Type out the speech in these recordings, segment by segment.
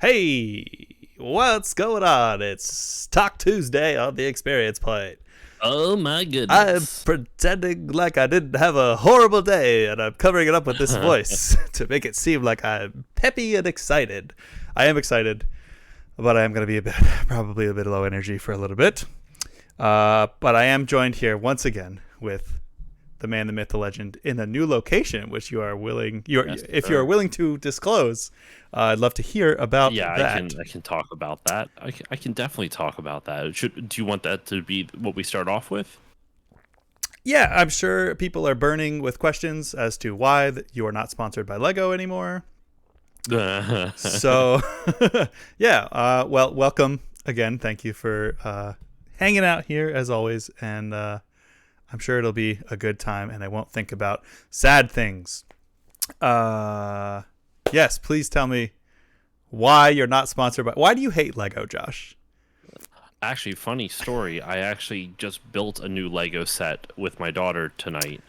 Hey, what's going on? It's Talk Tuesday on the Experience Point. Oh my I'm goodness. pretending like I didn't have a horrible day, and I'm covering it up with this voice to make it seem like I'm peppy and excited. I am excited, but I am going to be probably a bit low energy for a little bit. But I am joined here once again with the man, the myth, the legend, in a new location, which you are willing. If you are willing to disclose, I'd love to hear about Yeah, that. I can talk about that. I can definitely talk about that. Do you want that to be what we start off with? Yeah, I'm sure people are burning with questions as to why you are not sponsored by Lego anymore. So, yeah. Well, welcome again. Thank you for hanging out here as always, and I'm sure it'll be a good time, and I won't think about sad things. Yes, please tell me why you're not sponsored by. Why do you hate Lego, Josh? Actually, funny story. I actually just built a new Lego set with my daughter tonight.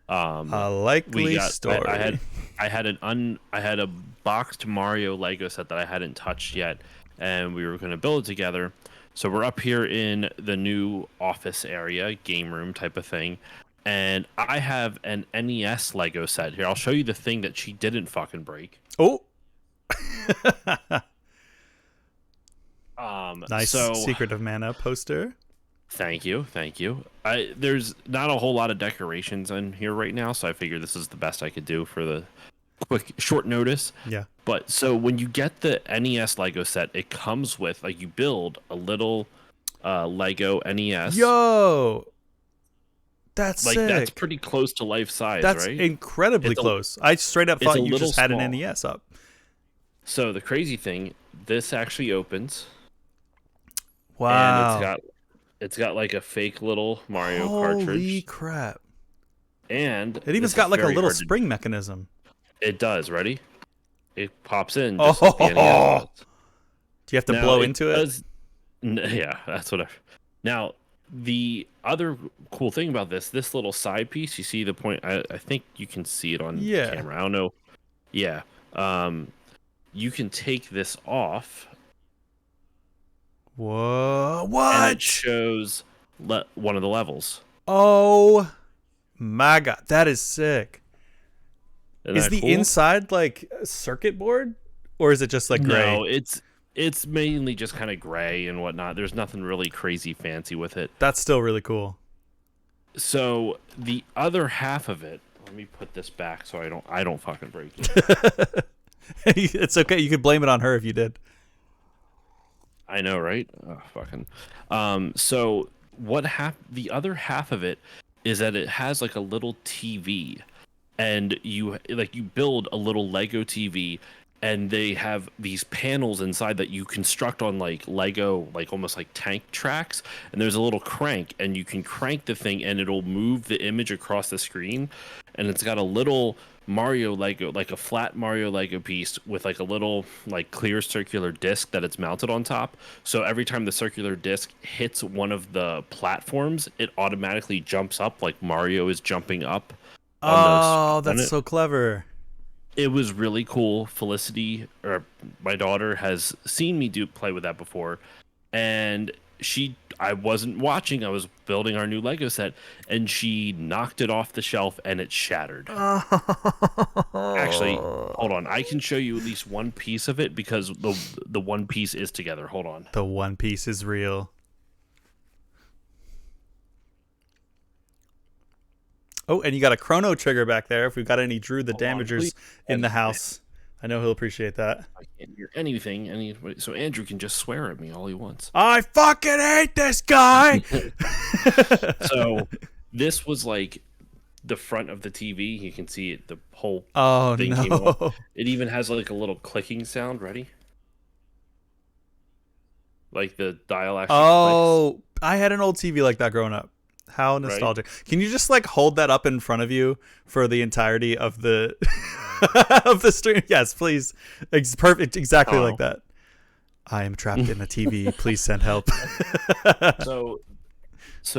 A likely story. I had a boxed Mario Lego set that I hadn't touched yet, and we were going to build it together. So we're up here in the new office area, game room type of thing, and I have an NES Lego set here. I'll show you the thing that she didn't fucking break. Oh, nice So Secret of Mana poster. thank you. There's not a whole lot of decorations in here right now, so I figured this is the best I could do for the quick short notice. Yeah. But so when you get the NES Lego set, it comes with you build a little Lego NES. Yo, that's sick. That's pretty close to life size, That's right? incredibly close. I straight up thought you just had an NES up. So the crazy thing, this actually opens. Wow. And it's got like a fake little Mario Holy cartridge. crap. And it even's got like a little spring mechanism. It does, ready? It pops in just like the NES does. Do you have to blow into it? Yeah, that's what Now, the other cool thing about this little side piece, you see the point, I think you can see it on camera. I don't know. Yeah. You can take this off. Whoa, what? And it shows one of the levels. Oh my god, that is sick. Is the cool? Inside like a circuit board, or is it just like gray? No, it's mainly just kind of gray and whatnot. There's nothing really crazy fancy with it. That's still really cool. So the other half of it, let me put this back so I don't fucking break it. It's okay. You could blame it on her if you did. I know, right? Oh, fucking. So the other half of it is that it has like a little TV, and you build a little Lego TV, and they have these panels inside that you construct on like Lego, like almost like tank tracks, and there's a little crank, and you can crank the thing and it'll move the image across the screen, and it's got a little Mario Lego, like a flat Mario Lego piece with like a little like clear circular disc that it's mounted on top. So every time the circular disc hits one of the platforms, it automatically jumps up like Mario is jumping up. Oh, that's so clever. It was really cool. Felicity, or my daughter, has seen me play with that before, and I wasn't watching. I was building our new Lego set, and she knocked it off the shelf, and it shattered. Actually, hold on. I can show you at least one piece of it because the one piece is together. Hold on. The one piece is real. Oh, and you got a chrono trigger back there. If we've got any Drew the Damagers in the house, I know he'll appreciate that. I can't hear anything. So Andrew can just swear at me all he wants. I fucking hate this guy! So this was like the front of the TV. You can see it, the whole thing came off. It even has like a little clicking sound. Ready? Like the dial actually clicks. I had an old TV like that growing up. How nostalgic. Right? Can you just like hold that up in front of you for the entirety of the of the stream? Yes, please. Perfect. Exactly like that. I am trapped in a TV. Please send help. So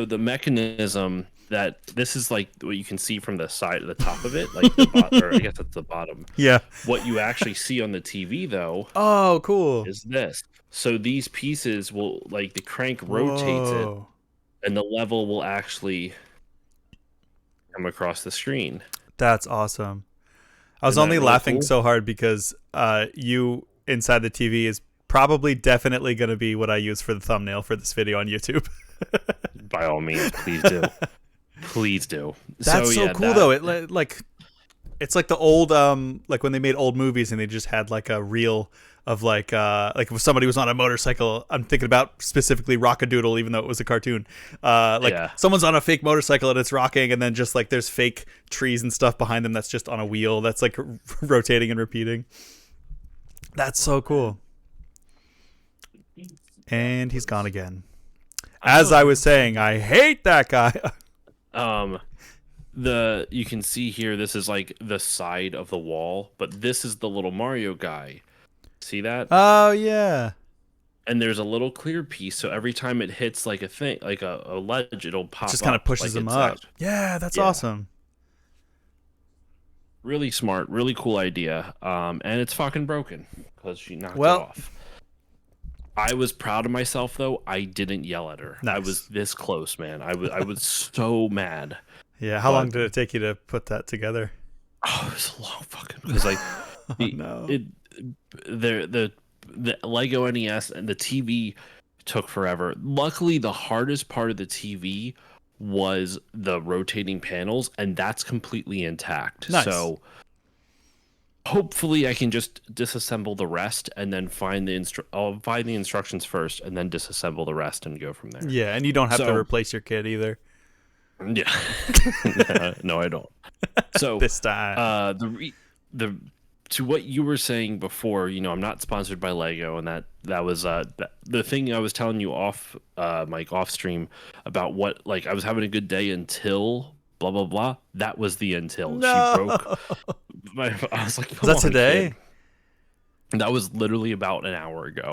the mechanism that this is like what you can see from the side of the top of it, like the bottom, or I guess that's the bottom. Yeah. What you actually see on the TV though Oh, cool. is this. So these pieces will, like, the crank rotates it, Whoa. and the level will actually come across the screen. That's awesome. I was Isn't that only really laughing cool? so hard because you inside the TV is probably definitely going to be what I use for the thumbnail for this video on YouTube. By all means, please do. Please do. That's so yeah, cool though. It like it's like the old like when they made old movies and they just had like a reel of like if somebody was on a motorcycle. I'm thinking about specifically Rockadoodle, even though it was a cartoon. Yeah. Someone's on a fake motorcycle and it's rocking, and then just like there's fake trees and stuff behind them that's just on a wheel that's like rotating and repeating. That's so cool. And he's gone again. As I was saying, I hate that guy. You can see here, this is like the side of the wall, but this is the little Mario guy. See that? Oh yeah. And there's a little clear piece, so every time it hits like a thing, like a ledge, it'll pop. Just kind of up, pushes like him it's up. Yeah, that's awesome. Really smart, really cool idea. And it's fucking broken because she knocked it Well, off. I was proud of myself though. I didn't yell at her. Nice. I was this close, man. I was so mad. Yeah, how long did it take you to put that together? Oh, it was a long fucking, because like No. the Lego NES and the TV took forever. Luckily, the hardest part of the TV was the rotating panels, and that's completely intact. Nice. So hopefully I can just disassemble the rest and then I'll find the instructions first and then disassemble the rest and go from there. Yeah, and you don't have to So- replace your kid either Yeah. No, I don't. So this time. to what you were saying before, I'm not sponsored by Lego, and that was the thing I was telling you off Mike, off stream, about what, like, I was having a good day until blah blah blah. That was the until. No. She broke I was like, Was that today? Kid. That was literally about an hour ago.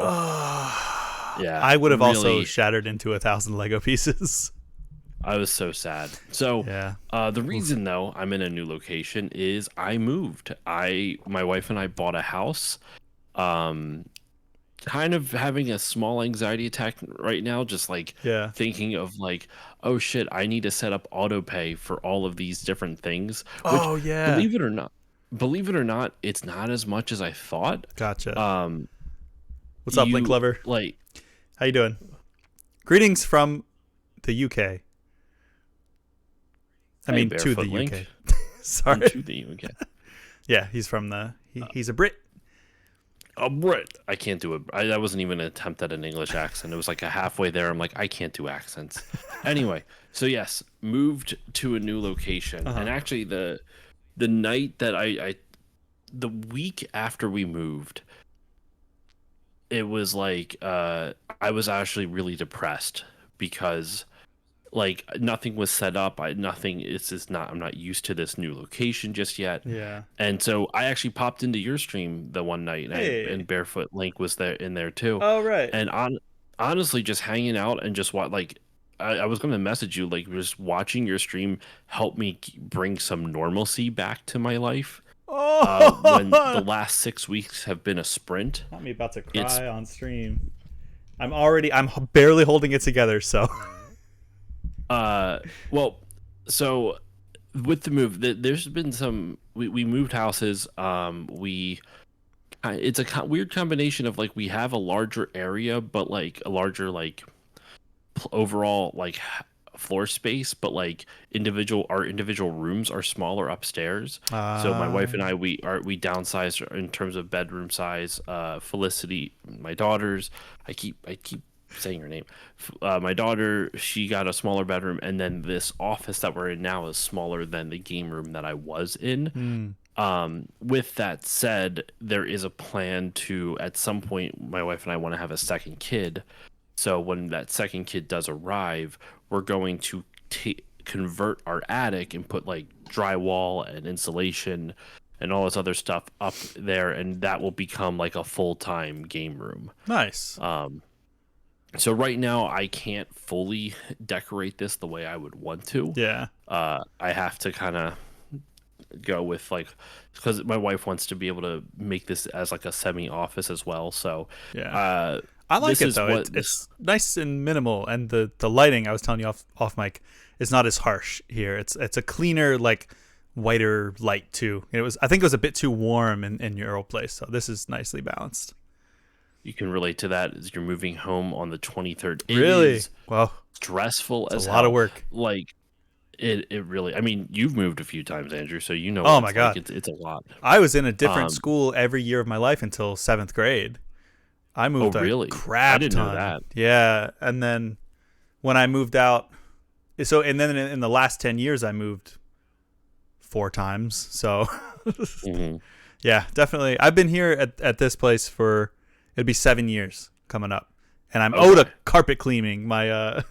Yeah. I would have also really- shattered into 1,000 Lego pieces. I was so sad. So Yeah. the reason though I'm in a new location is I moved. My wife and I bought a house. Kind of having a small anxiety attack right now, just like Yeah. thinking of like, oh shit, I need to set up auto pay for all of these different things. Which, Oh yeah. believe it or not, it's not as much as I thought. Gotcha. What's up, Link Lover? Like, How you doing? Greetings from the UK. I Hey, mean, to the Barefoot Link. UK. Sorry. to the UK. Yeah, he's from he's a Brit. A Brit. I can't do it. That wasn't even an attempt at an English accent. It was like a halfway there. I'm like, I can't do accents. Anyway, so yes, moved to a new location, and actually the night that the week after we moved, it was like I was actually really depressed because like nothing was set up. I'm not used to this new location just yet. Yeah. And so I actually popped into your stream the one night, and Barefoot Link was in there too. Oh right. And honestly, just hanging out and just I was going to message you, like, just watching your stream helped me bring some normalcy back to my life. When the last 6 weeks have been a sprint. Got me about to cry on stream. I'm barely holding it together, so. Well, so with the move, there's been some. We moved houses. It's a weird combination of, like, we have a larger area, but like a larger overall like floor space, but like our individual rooms are smaller upstairs. So my wife and I we downsized in terms of bedroom size. Felicity, my daughter's, I keep saying her name. My daughter, she got a smaller bedroom, and then this office that we're in now is smaller than the game room that I was in. With that said, there is a plan to, at some point, my wife and I want to have a second kid. So when that second kid does arrive, we're going to convert our attic and put like drywall and insulation and all this other stuff up there, and that will become like a full-time game room. Nice. So right now I can't fully decorate this the way I would want to. Yeah. I have to kind of go with like, because my wife wants to be able to make this as like a semi office as well. So Yeah. uh, I like this it is though. what this. It's nice and minimal, and the lighting I was telling you off mic is not as harsh here. It's a cleaner, like whiter light too. I think it was a bit too warm in your old place, so this is nicely balanced. You can relate to that as you're moving home on the 23rd. It Really? is Well, stressful it's as a lot of hell. work. Like it really. I mean, you've moved a few times, Andrew, so you know what Oh my it's like. god. It's a lot. I was in a different Um. school every year of my life until 7th grade. I Oh, moved a really? I crap didn't know ton. that. Yeah, and then when I moved out, and then in the last 10 years I moved 4 times. So Hmm. yeah, definitely. I've been here at this place for it'd be 7 years coming up, and I'm owed Okay. a carpet cleaning. My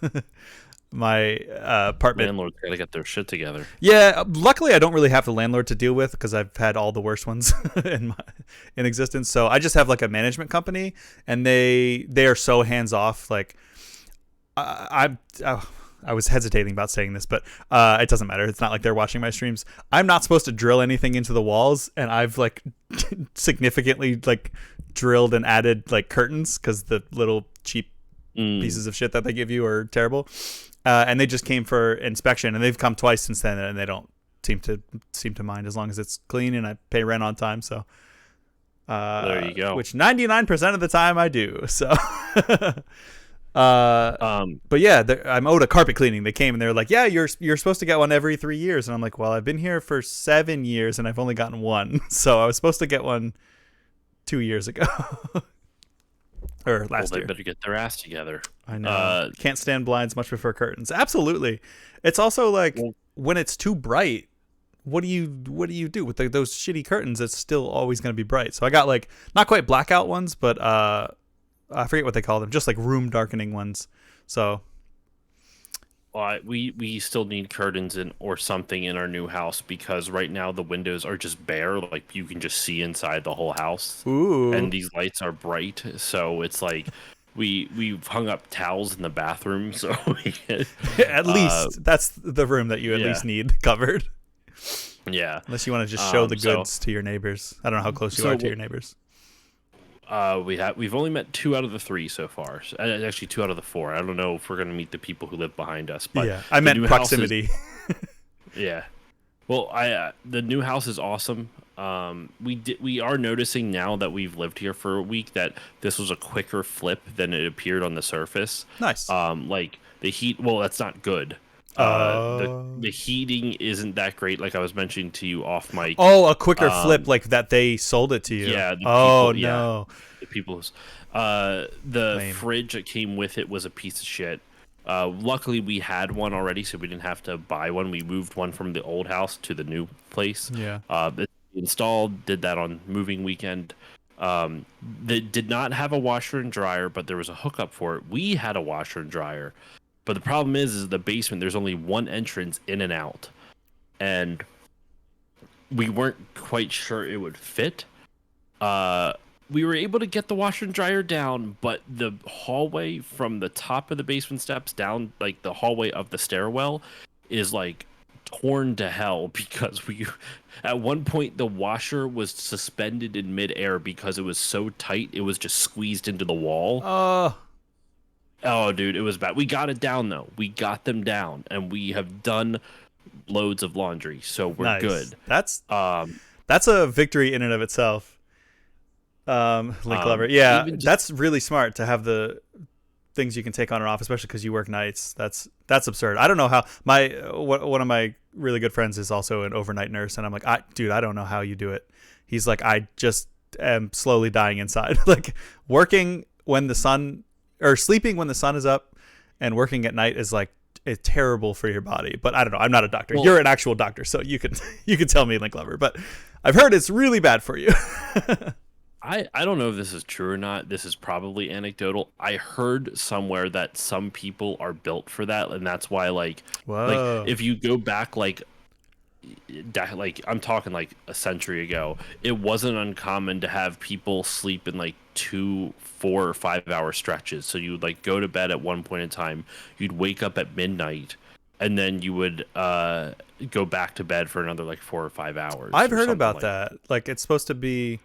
my apartment. Landlord's got to get their shit together. Yeah, luckily I don't really have the landlord to deal with because I've had all the worst ones in existence. So I just have like a management company, and they are so hands off. Like I was hesitating about saying this, but it doesn't matter. It's not like they're watching my streams. I'm not supposed to drill anything into the walls, and I've like significantly like drilled and added like curtains because the little cheap pieces of shit that they give you are terrible. And they just came for inspection, and they've come twice since then, and they don't seem to mind as long as it's clean and I pay rent on time. So There you go. which 99% of the time I do. So Um. but yeah, I'm owed a carpet cleaning. They came and they were like, "Yeah, you're supposed to get one every 3 years." And I'm like, "Well, I've been here for 7 years and I've only gotten one, so I was supposed to get one 2 years ago or Well, last they year." better get their ass together. I know. Can't stand blinds, much prefer curtains. Absolutely. It's also like Well- when it's too bright, what do you do with those shitty curtains? It's still always going to be bright. So I got like not quite blackout ones, but I forget what they call them, just like room darkening ones. So We still need curtains or something in our new house because right now the windows are just bare. Like you can just see inside the whole house, ooh, and these lights are bright. So it's like we've hung up towels in the bathroom. So at least that's the room that you at yeah. least need covered. yeah. Unless you want to just show the so- goods to your neighbors. I don't know how close you So are to wh- your neighbors. We've only met 2 out of the 3 so far. Actually, 2 out of the 4. I don't know if we're gonna meet the people who live behind us, but Yeah, I the meant new house is- proximity. Yeah. Well, the new house is awesome. We are noticing now that we've lived here for a week that this was a quicker flip than it appeared on the surface. Nice. Like the heat. Well, that's not good. The heating isn't that great. Like I was mentioning to you off mic. Oh, a quicker flip like that they sold it to you. Yeah. Oh people, no. Yeah, the people's. The Lame. fridge that came with it was a piece of shit. Luckily, we had one already, so we didn't have to buy one. We moved one from the old house to the new place. Yeah. It installed, did that on moving weekend. They did not have a washer and dryer, but there was a hookup for it. We had a washer and dryer, but the problem is the basement. There's only one entrance in and out, and we weren't quite sure it would fit. We were able to get the washer and dryer down, but the hallway from the top of the basement steps down, like the hallway of the stairwell, is like torn to hell because at one point the washer was suspended in midair because it was so tight it was just squeezed into the wall. Oh, dude, it was bad. We got it down though. We got them down, and we have done loads of laundry, so we're Nice. good. That's a victory in and of itself. Link Lover. Yeah, that's really smart to have the things you can take on and off, especially because you work nights. That's absurd. I don't know how one of my really good friends is also an overnight nurse, and I'm like, dude, I don't know how you do it. He's like, I just am slowly dying inside. Like working when the sun or sleeping when the sun is up and working at night is like it's terrible for your body. But I don't know. I'm not a doctor. You're an actual doctor, so you can tell me, Link Lover. But I've heard it's really bad for you. I don't know if this is true or not. This is probably anecdotal. I heard somewhere that some people are built for that, and that's why, like Whoa. if you go back, like like I'm talking like a century ago, it wasn't uncommon to have people sleep in like 2, 4, or 5 hour stretches. So you would like go to bed at one point in time, you'd wake up at midnight, and then you would go back to bed for another like 4 or 5 hours I've or heard something about like that. Like it's supposed to be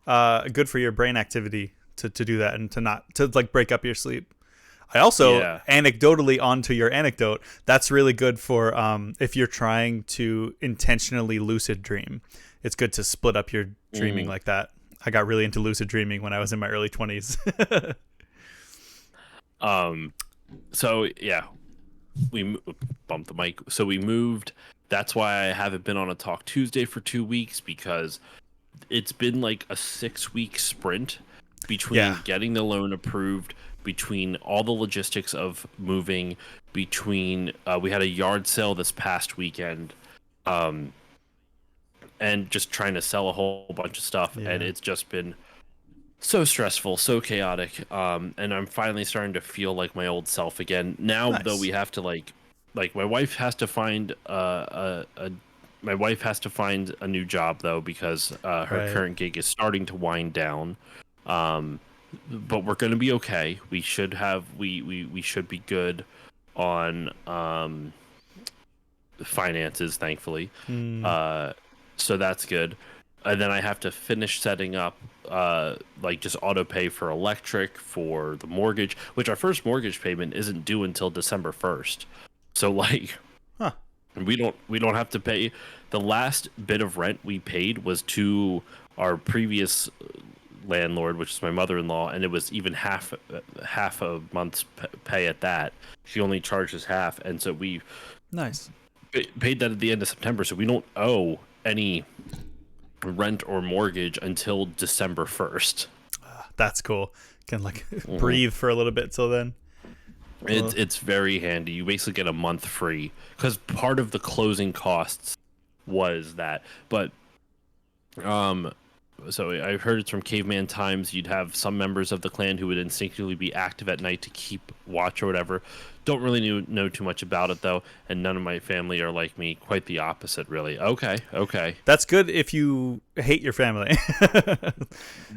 good for your brain activity to do that and to not to like break up your sleep. I also, Yeah. anecdotally, onto your anecdote, that's really good for if you're trying to intentionally lucid dream. It's good to split up your dreaming like that. I got really into lucid dreaming when I was in my early 20s. So yeah, bumped the mic. So we moved. That's why I haven't been on a Talk Tuesday for 2 weeks, because it's been like a 6 week sprint between Yeah. getting the loan approved, between all the logistics of moving, between we had a yard sale this past weekend, um, and just trying to sell a whole bunch of stuff, and Yeah. it's just been so stressful, so chaotic. And I'm finally starting to feel like my old self again. Now, though, Nice. we have to like my wife has to find my wife has to find a new job though, because her Right. current gig is starting to wind down. Um, but we're gonna be okay. We should have we should be good on finances, thankfully. Hmm. Uh, so that's good. And then I have to finish setting up like just auto pay for electric, for the mortgage, which our first mortgage payment isn't due until December 1st. So like Huh. we don't have to pay. The last bit of rent we paid was to our previous landlord, which is my mother-in-law, and it was even half a month's pay at that. She only charges half, and so we Nice. paid that at the end of September, so we don't owe any rent or mortgage until December 1st. That's cool. Can like Mhm. breathe for a little bit till then. It's very handy. You basically get a month free, because part of the closing costs was that. But so I've heard it's from caveman times. You'd have some members of the clan who would instinctively be active at night to keep watch or whatever. Don't really know too much about it though, and none of my family are like me. Quite the opposite, really. Okay, That's good if you hate your family.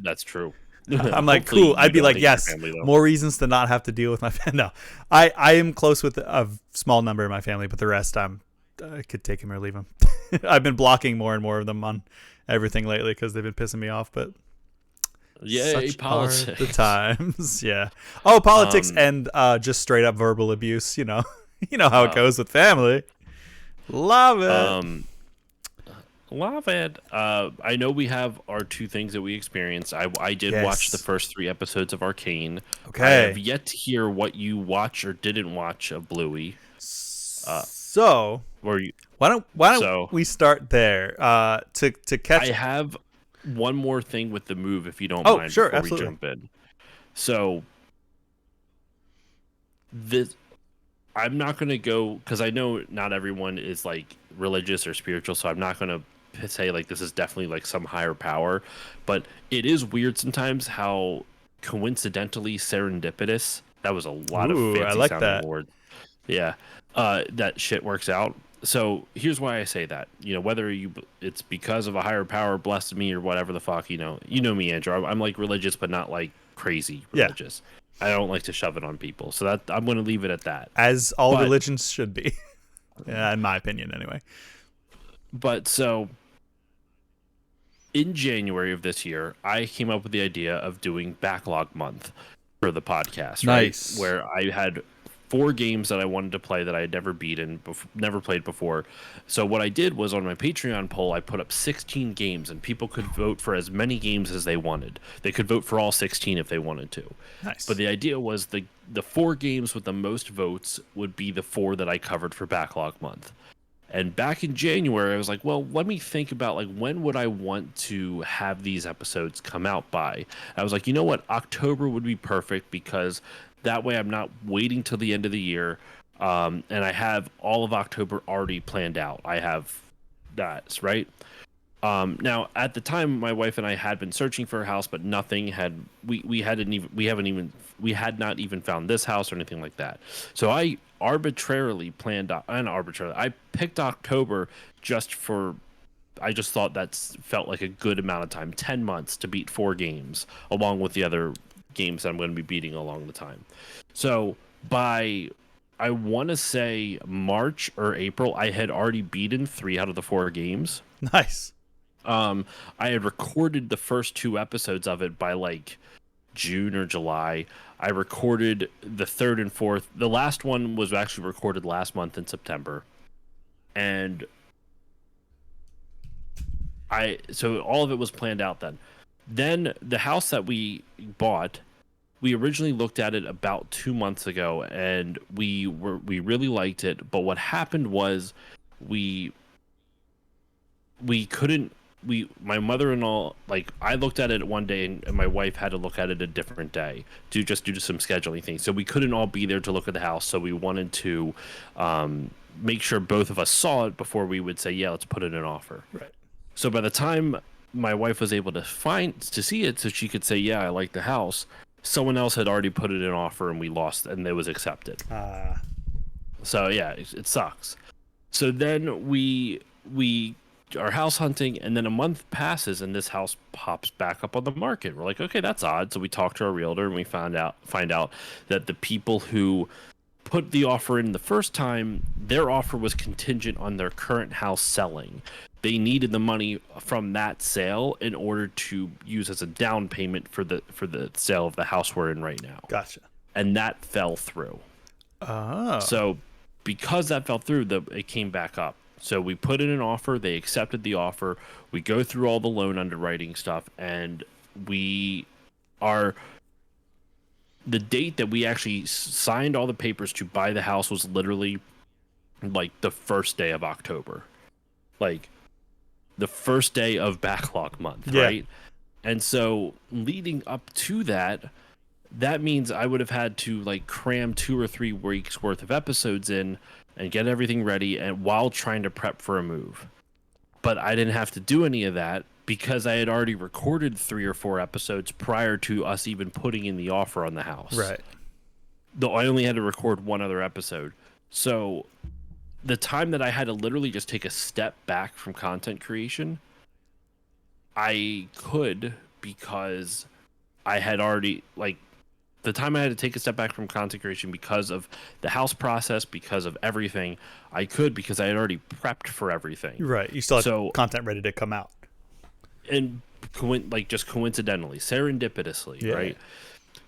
that's true. I'm like, Hopefully cool. you I'd be don't like, hate your yes, family, though. more reasons to not have to deal with my family. No, I am close with a small number of my family, but the rest I could take him or leave him. I've been blocking more and more of them on everything lately because they've been pissing me off. But Yay, such politics. are the times. Yeah. Oh, politics Um, and just straight up verbal abuse. You know, you know how it Oh. goes with family. Love it. Love it. I know we have our two things that we experienced. I did watch the Yes. first 3 episodes of Arcane. I Okay. have yet to hear what you watch or didn't watch of Bluey. So Or you, why don't so we start there? To catch. I have one more thing with the move, if you don't Oh, mind, sure, before absolutely. we jump in. So this, I'm not gonna go, because I know not everyone is like religious or spiritual, so I'm not gonna say like this is definitely like some higher power, but it is weird sometimes how coincidentally serendipitous, that was a lot of Ooh, I fancy like sounding that. words, yeah, that shit works out. So here's why I say that. Whether it's because of a higher power blessed me or whatever the fuck, you know me, Andrew. I'm like religious, but not like crazy Yeah. religious. I don't like to shove it on people, so that I'm going to leave it at that. As all But- religions should be, yeah, in my opinion, anyway. But so in January of this year, I came up with the idea of doing backlog month for the podcast, Nice. right? Where I had 4 games that I wanted to play that I had never never played before. So what I did was, on my Patreon poll, I put up 16 games, and people could vote for as many games as they wanted. They could vote for all 16 if they wanted to. Nice. But the idea was the 4 games with the most votes would be the 4 that I covered for backlog month. And back in January, I was like, well, let me think about like when would I want to have these episodes come out by. I was like, you know what? October would be perfect, because that way I'm not waiting till the end of the year. And I have all of October already planned out. I have that, right? Now at the time, my wife and I had been searching for a house, but nothing had we had not even found this house or anything like that. So I arbitrarily planned and arbitrarily I picked October just for I just thought that felt like a good amount of time, 10 months to beat 4 games, along with the other games that I'm going to be beating along the time. So by I want to say March or April, I had already beaten 3 out of the 4 games. Nice. I had recorded the first 2 episodes of it by like June or July. I recorded the 3rd and 4th. The last one was actually recorded last month in September. And so all of it was planned out then. Then the house that we bought, we originally looked at it about 2 months ago, and we really liked it. But what happened was we couldn't. My mother-in-law, like, I looked at it one day, and my wife had to look at it a different day due to some scheduling things. So we couldn't all be there to look at the house. So we wanted to make sure both of us saw it before we would say, yeah, let's put in an offer. Right. So by the time my wife was able to see it, so she could say, yeah, I like the house, someone else had already put it in an offer, and we lost, and it was accepted. So yeah, it sucks. So then we are house hunting, and then a month passes, and this house pops back up on the market. We're like, okay, that's odd. So we talked to our realtor, and we find out that the people who put the offer in the first time, their offer was contingent on their current house selling. They needed the money from that sale in order to use as a down payment for the sale of the house we're in right now. Gotcha. And that fell through. Oh. So because that fell through, it came back up. So we put in an offer. They accepted the offer. We go through all the loan underwriting stuff, and the date that we actually signed all the papers to buy the house was literally like the first day of October. Like the first day of backlog month, right? And so leading up to that means I would have had to like cram 2 or 3 weeks worth of episodes in and get everything ready, and while trying to prep for a move. But I didn't have to do any of that because I had already recorded 3 or 4 episodes prior to us even putting in the offer on the house. Right. Though I only had to record 1 other episode. So the time that I had to literally just take a step back from content creation, I could, because I had already, like, the time I had to take a step back from content creation because of the house process, because of everything, I could because I had already prepped for everything. Right. You still had content ready to come out. And just coincidentally, serendipitously, right?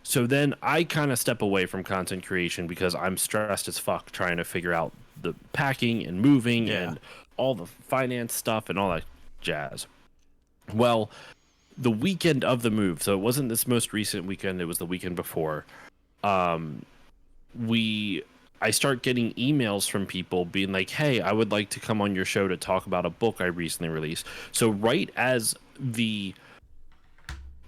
So then I kind of step away from content creation because I'm stressed as fuck trying to figure out the packing and moving and all the finance stuff and all that jazz. Well, the weekend of the move, so it wasn't this most recent weekend, it was the weekend before, I start getting emails from people being like, hey, I would like to come on your show to talk about a book I recently released. So right as the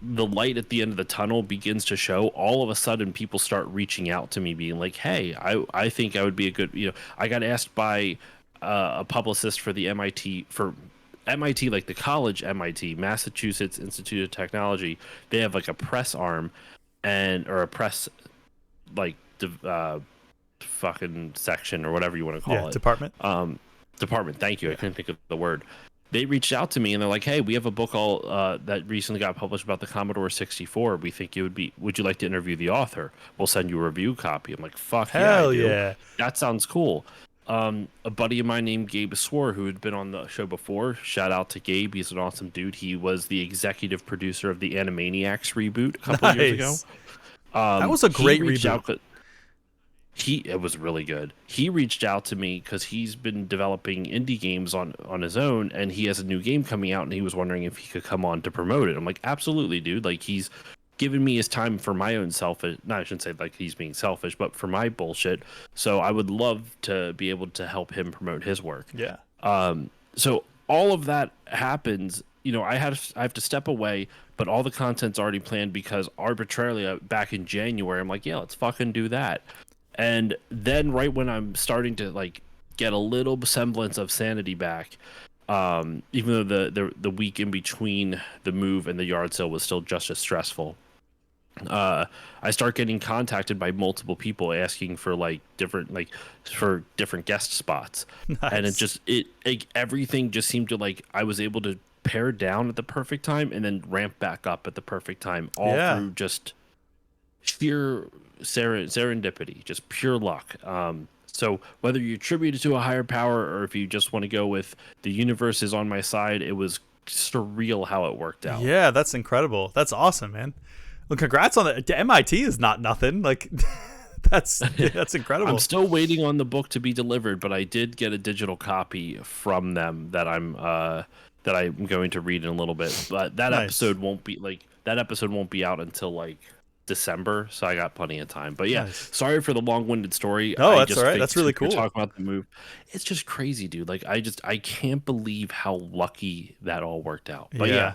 light at the end of the tunnel begins to show, all of a sudden people start reaching out to me being like, hey, I think I would be a good, I got asked by a publicist for the MIT, like the college MIT, Massachusetts Institute of Technology. They have like a press arm or a press like fucking section or whatever you want to call it. Department. Department. Thank you. I couldn't think of the word. They reached out to me and they're like, hey, we have a book that recently got published about the Commodore 64. We think would you like to interview the author? We'll send you a review copy. I'm like, fuck Hell yeah, I do. yeah. That sounds cool. A buddy of mine named Gabe Swore, who had been on the show before, shout out to Gabe. He's an awesome dude. He was the executive producer of the Animaniacs reboot a couple years ago. That was a great reboot. It was really good. He reached out to me because he's been developing indie games on his own, and he has a new game coming out, and he was wondering if he could come on to promote it. I'm like, absolutely, dude. Like, he's given me his time for my own I shouldn't say like he's being selfish, but for my bullshit. So I would love to be able to help him promote his work. Yeah. So all of that happens. I have to step away, but all the content's already planned because arbitrarily back in January, I'm like, yeah, let's fucking do that. And then right when I'm starting to like get a little semblance of sanity back, Even though the week in between the move and the yard sale was still just as stressful. I start getting contacted by multiple people asking for different guest spots, and Nice. everything just seemed to like I was able to pare down at the perfect time and then ramp back up at the perfect time, all Yeah. through just sheer serendipity, just pure luck. So whether you attribute it to a higher power or if you just want to go with the universe is on my side, it was surreal how it worked out. Yeah, that's incredible. That's awesome, man. Well, congrats on it. MIT is not nothing. Like, that's incredible. I'm still waiting on the book to be delivered, but I did get a digital copy from them that I'm going to read in a little bit. But Nice. that episode won't be out until like December, so I got plenty of time. But yeah, Nice. sorry for the long-winded story. No, I that's all just right. think That's really since we're cool. talking about the move, it's just crazy, dude. Like I can't believe how lucky that all worked out. But yeah,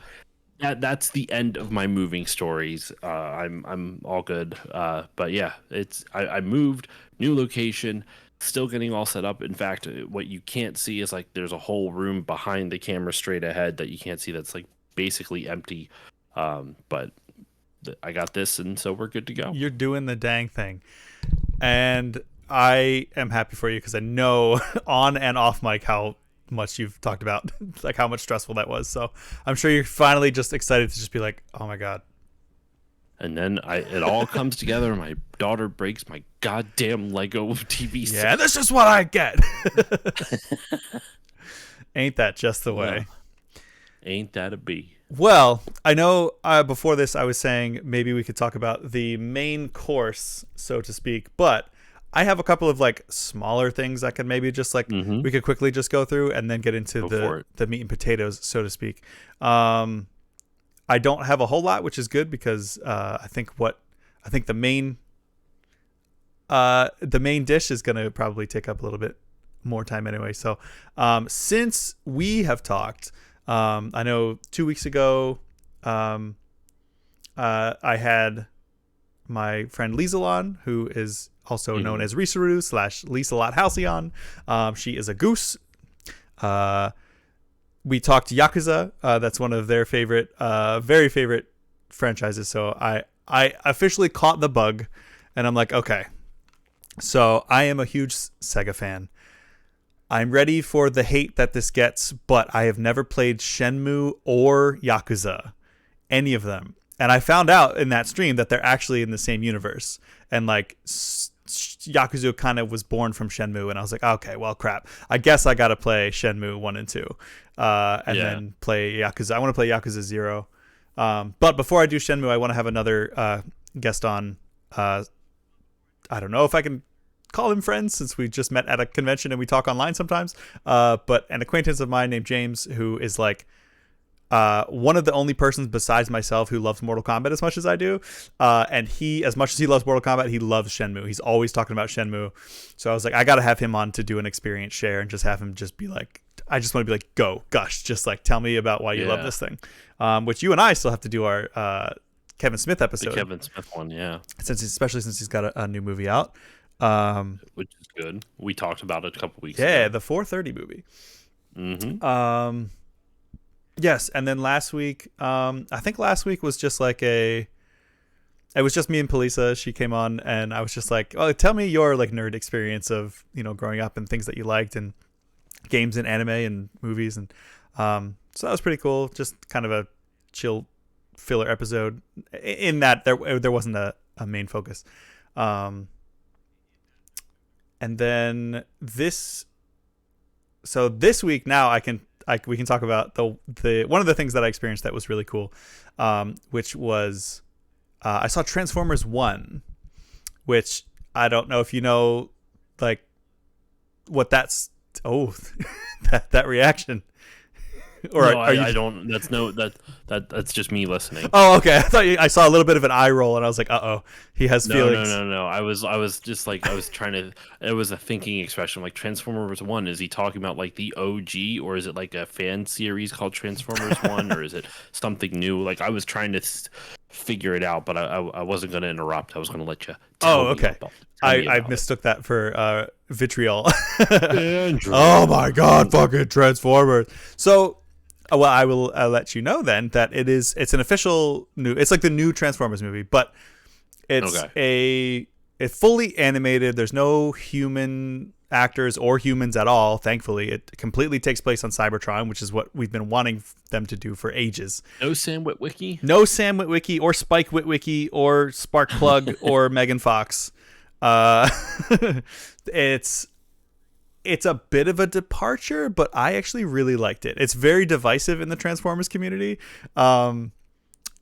that's the end of my moving stories. I'm all good. But yeah, I moved, new location, still getting all set up. In fact, what you can't see is like there's a whole room behind the camera straight ahead that you can't see. That's like basically empty. But I got this, and so we're good to go. You're doing the dang thing. And I am happy for you because I know on and off mic how much you've talked about, like how much stressful that was. So I'm sure you're finally just excited to just be like, oh my God. And then it all comes together. My daughter breaks my goddamn Lego TV set. Yeah, this is what I get. Ain't that just the way? Ain't that a bee? Well, I know before this I was saying maybe we could talk about the main course, so to speak, but I have a couple of like smaller things I could maybe just like we could quickly just go through and then get into the meat and potatoes, so to speak. I don't have a whole lot, which is good because I think the main dish is going to probably take up a little bit more time anyway. So since we have talked, I know 2 weeks ago I had my friend Lizelon, who is also known as Risaru / Liselot Halcyon. She is a goose. We talked Yakuza. That's one of their favorite, very favorite franchises. So I officially caught the bug, and I'm like, okay. So I am a huge Sega fan. I'm ready for the hate that this gets, but I have never played Shenmue or Yakuza, any of them. And I found out in that stream that they're actually in the same universe. And like Yakuza kind of was born from Shenmue, and I was like, okay, well, crap. I guess I got to play Shenmue 1 and 2 and then play Yakuza. I want to play Yakuza 0. But before I do Shenmue, I want to have another guest on. I don't know if I can call him friends since we just met at a convention and we talk online sometimes. But an acquaintance of mine named James, who is like one of the only persons besides myself who loves Mortal Kombat as much as I do. And he, as much as he loves Mortal Kombat, he loves Shenmue. He's always talking about Shenmue. So I was like, I got to have him on to do an experience share and just have him just be like, I just want to be like, go, gush, just like tell me about why you love this thing. Which you and I still have to do our Kevin Smith episode. The Kevin Smith one, yeah. Especially since he's got a new movie out. Which is good. We talked about it a couple weeks ago. Yeah, the 4:30 movie. Mm-hmm. Yes, and then last week, I think last week was just like it was just me and Palisa. She came on, and I was just like, "Oh, tell me your like nerd experience of growing up and things that you liked and games and anime and movies." And so that was pretty cool. Just kind of a chill filler episode. In that there wasn't a main focus. And then this week now we can talk about the one of the things that I experienced that was really cool, which was I saw Transformers 1, which I don't know if you know like what that's that reaction. Or no, I don't. That's just me listening. Oh, okay. I thought I saw a little bit of an eye roll, and I was like, "Uh-oh, he has feelings." No. I was just like I was trying to. It was a thinking expression. Like Transformers 1, is he talking about like the OG, or is it like a fan series called Transformers 1, or is it something new? Like I was trying to figure it out, but I wasn't going to interrupt. I was going to let you Oh, tell me okay. about, I mistook that for vitriol. Andrew. Oh my god, fucking Transformers. So, well, I'll let you know then that it's an official new. It's like the new Transformers movie, but it's fully animated. There's no human actors or humans at all. Thankfully, it completely takes place on Cybertron, which is what we've been wanting them to do for ages. No Sam Witwicky? No Sam Witwicky or Spike Witwicky or Sparkplug or Megan Fox. It's a bit of a departure, but I actually really liked it. It's very divisive in the Transformers community.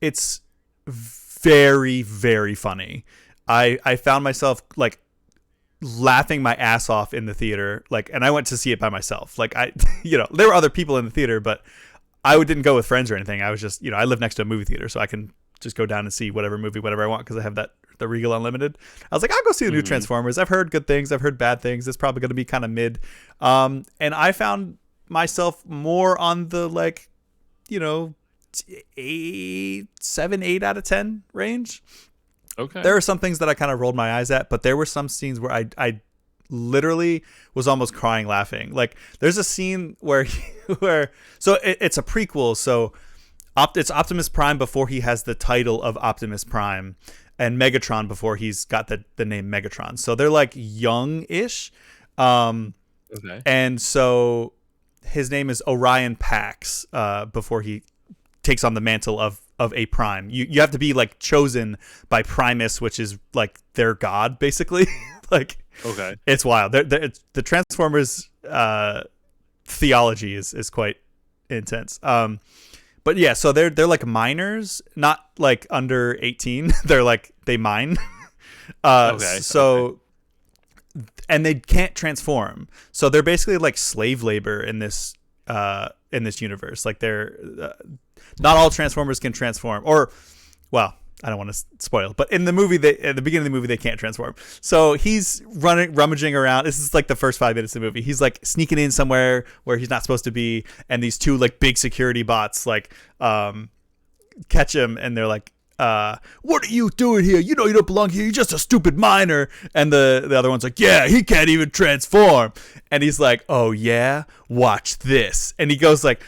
It's very, very funny. I found myself like laughing my ass off in the theater, like, and I went to see it by myself. Like there were other people in the theater, but I didn't go with friends or anything. I was just, I live next to a movie theater, so I can just go down and see whatever movie, whatever I want, because I have the Regal Unlimited. I was like, I'll go see the new Transformers. I've heard good things. I've heard bad things. It's probably going to be kind of mid. And I found myself more on the 8 out of 10 range. Okay. There are some things that I kind of rolled my eyes at, but there were some scenes where I literally was almost crying laughing. Like, there's a scene where so it's a prequel. So it's Optimus Prime before he has the title of Optimus Prime, and Megatron before he's got the name Megatron. So they're like young-ish. Okay. And so his name is Orion Pax before he takes on the mantle of a Prime. You have to be like chosen by Primus, which is like their god, basically. Like, okay, it's wild. The Transformers theology is quite intense. But yeah, so they're like minors, not like under 18. They're like, they mine. And they can't transform. So they're basically like slave labor in this universe. Like, they're not all Transformers can transform, or, well, I don't want to spoil, but in the movie, at the beginning of the movie, they can't transform. So he's rummaging around. This is like the first 5 minutes of the movie. He's like sneaking in somewhere where he's not supposed to be, and these two like big security bots like catch him, and they're like, what are you doing here? You know you don't belong here. You're just a stupid miner. And the other one's like, yeah, he can't even transform. And he's like, oh yeah, watch this. And he goes like,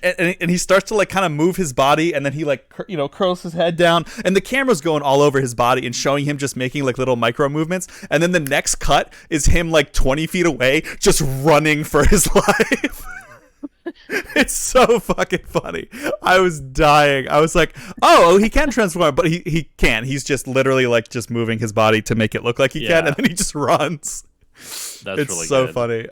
and he starts to like kind of move his body, and then he like curls his head down, and the camera's going all over his body and showing him just making like little micro movements. And then the next cut is him like 20 feet away, just running for his life. It's so fucking funny. I was dying. I was like, oh, he can transform, but he can't. He's just literally like just moving his body to make it look like he can, and then he just runs. It's really so good. Funny.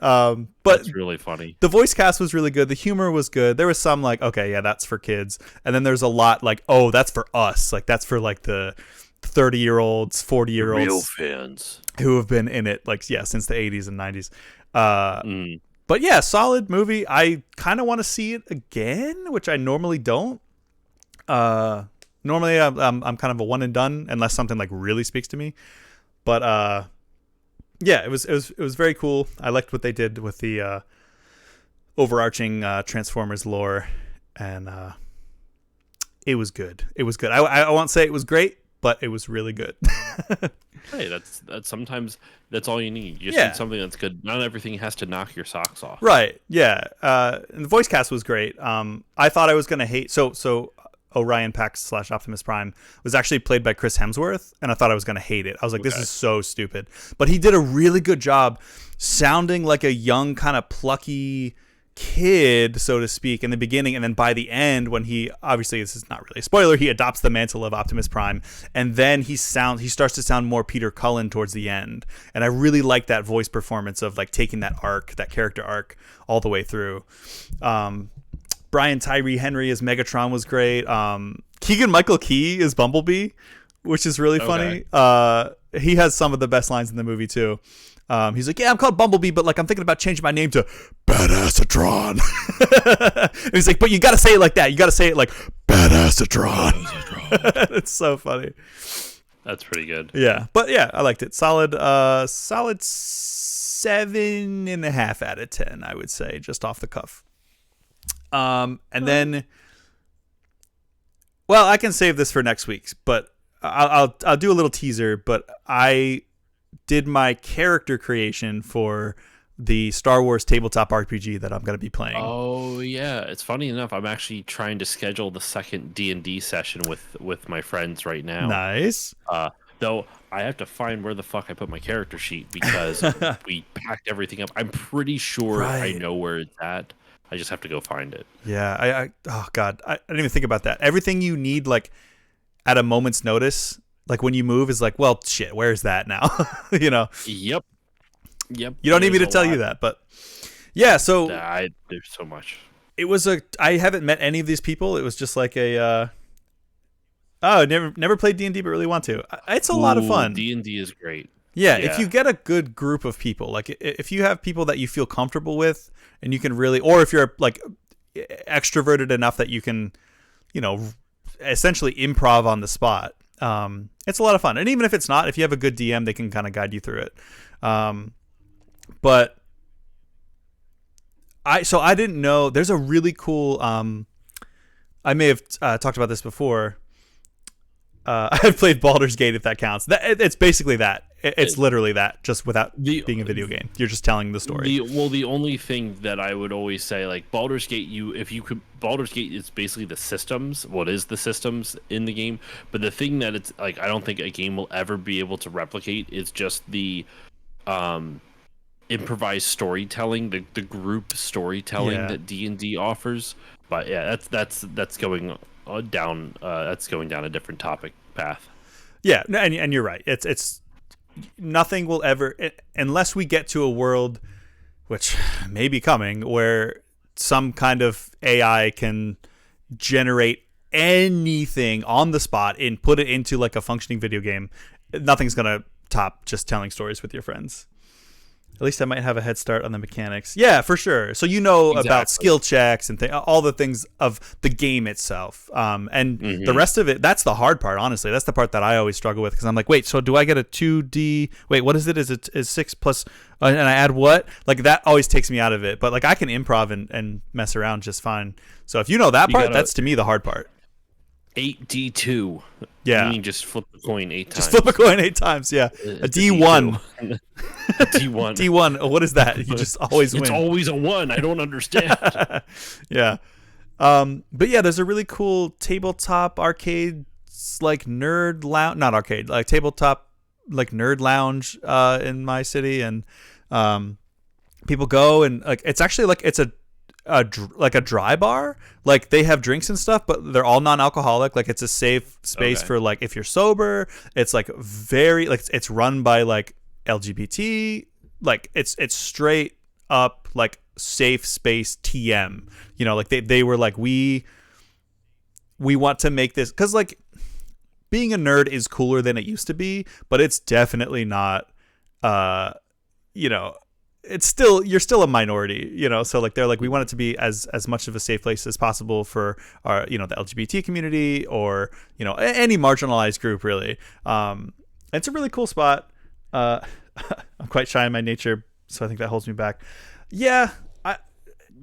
But it's really funny. The voice cast was really good. The humor was good. There was some like, okay, yeah, that's for kids. And then there's a lot like, oh, that's for us. Like, that's for like the 30-year-olds, 40-year-olds. Real fans. Who have been in it, like, yeah, since the 80s and 90s. But yeah, solid movie. I kind of want to see it again, which I normally don't. Normally I'm kind of a one and done unless something like really speaks to me. But yeah, it was very cool. I liked what they did with the overarching Transformers lore, and it was good. It was good. I won't say it was great, but it was really good. Hey, that's sometimes that's all you need. You just need something that's good. Not everything has to knock your socks off. Right. Yeah. And the voice cast was great. I thought I was gonna hate. So Orion Pax / Optimus Prime was actually played by Chris Hemsworth, and I thought I was gonna hate it. I was like, this is so stupid. But he did a really good job sounding like a young, kind of plucky kid, so to speak, in the beginning, and then by the end, when he, obviously this is not really a spoiler, he adopts the mantle of Optimus Prime, and then he starts to sound more Peter Cullen towards the end. And I really like that voice performance of like taking that character arc all the way through. Brian Tyree Henry as Megatron was great. Keegan-Michael Key is Bumblebee, which is really funny. He has some of the best lines in the movie too. He's like, yeah, I'm called Bumblebee, but like I'm thinking about changing my name to Badassatron. And he's like, but you got to say it like that. You got to say it like Badassatron. It's so funny. That's pretty good. Yeah, but yeah, I liked it. Solid 7.5 out of 10, I would say, just off the cuff. And then, Well, I can save this for next week's, but I'll do a little teaser. But I did my character creation for the Star Wars tabletop RPG that I'm going to be playing. Oh yeah, it's funny enough. I'm actually trying to schedule the second D&D session with my friends right now. Nice. Though I have to find where the fuck I put my character sheet because we packed everything up. I'm pretty sure I know where it's at. I just have to go find it. Yeah, oh god, I didn't even think about that. Everything you need, like at a moment's notice, like when you move, is like, well, shit, where's that now? You know. Yep. You don't need me to tell you that, but yeah. So there's so much. It was I haven't met any of these people. It was just like a. Oh, never played D&D, but really want to. It's a lot of fun. D&D is great. Yeah, if you get a good group of people, like if you have people that you feel comfortable with, and you can really, or if you're like extroverted enough that you can, essentially improv on the spot, it's a lot of fun. And even if it's not, if you have a good DM, they can kind of guide you through it. But I didn't know there's a really cool. I may have talked about this before. I've played Baldur's Gate, if that counts. It's basically that. It's literally that, just without being a video game. You're just telling the story. The only thing that I would always say, like Baldur's Gate, Baldur's Gate is basically the systems. What is the systems in the game? But the thing that it's like, I don't think a game will ever be able to replicate is just the improvised storytelling, the group storytelling that D&D offers. But yeah, that's going down. That's going down a different topic path. Yeah, and you're right. It's nothing will ever, unless we get to a world, which may be coming, where some kind of AI can generate anything on the spot and put it into like a functioning video game. Nothing's gonna top just telling stories with your friends. At least I might have a head start on the mechanics. Yeah, for sure. So about skill checks and all the things of the game itself. And the rest of it, that's the hard part, honestly. That's the part that I always struggle with, because I'm like, wait, so do I get a 2D? Wait, what is it? Is 6 plus, and I add what? Like, that always takes me out of it. But like, I can improv and mess around just fine. So if you know that part, that's to me the hard part. 8D2. Yeah. You mean just flip the coin 8 times. Just flip a coin 8 times, yeah. A D1. D1. D1. Oh, what is that? You just always win. It's always a 1. I don't understand. Yeah. But yeah, there's a really cool tabletop arcade, like nerd lounge, not arcade, like tabletop, like nerd lounge in my city. And people go and like, it's actually like, it's like a dry bar. Like they have drinks and stuff, but they're all non-alcoholic. Like it's a safe space for like if you're sober. It's like very like it's run by like LGBT. Like it's straight up like safe space TM. Like they were like, we want to make this, because like being a nerd is cooler than it used to be, but it's definitely not. It's still, you're still a minority, so like they're like, we want it to be as much of a safe place as possible for our, the LGBT community, or any marginalized group, really. It's a really cool spot. I'm quite shy in my nature, so I think that holds me back. Yeah,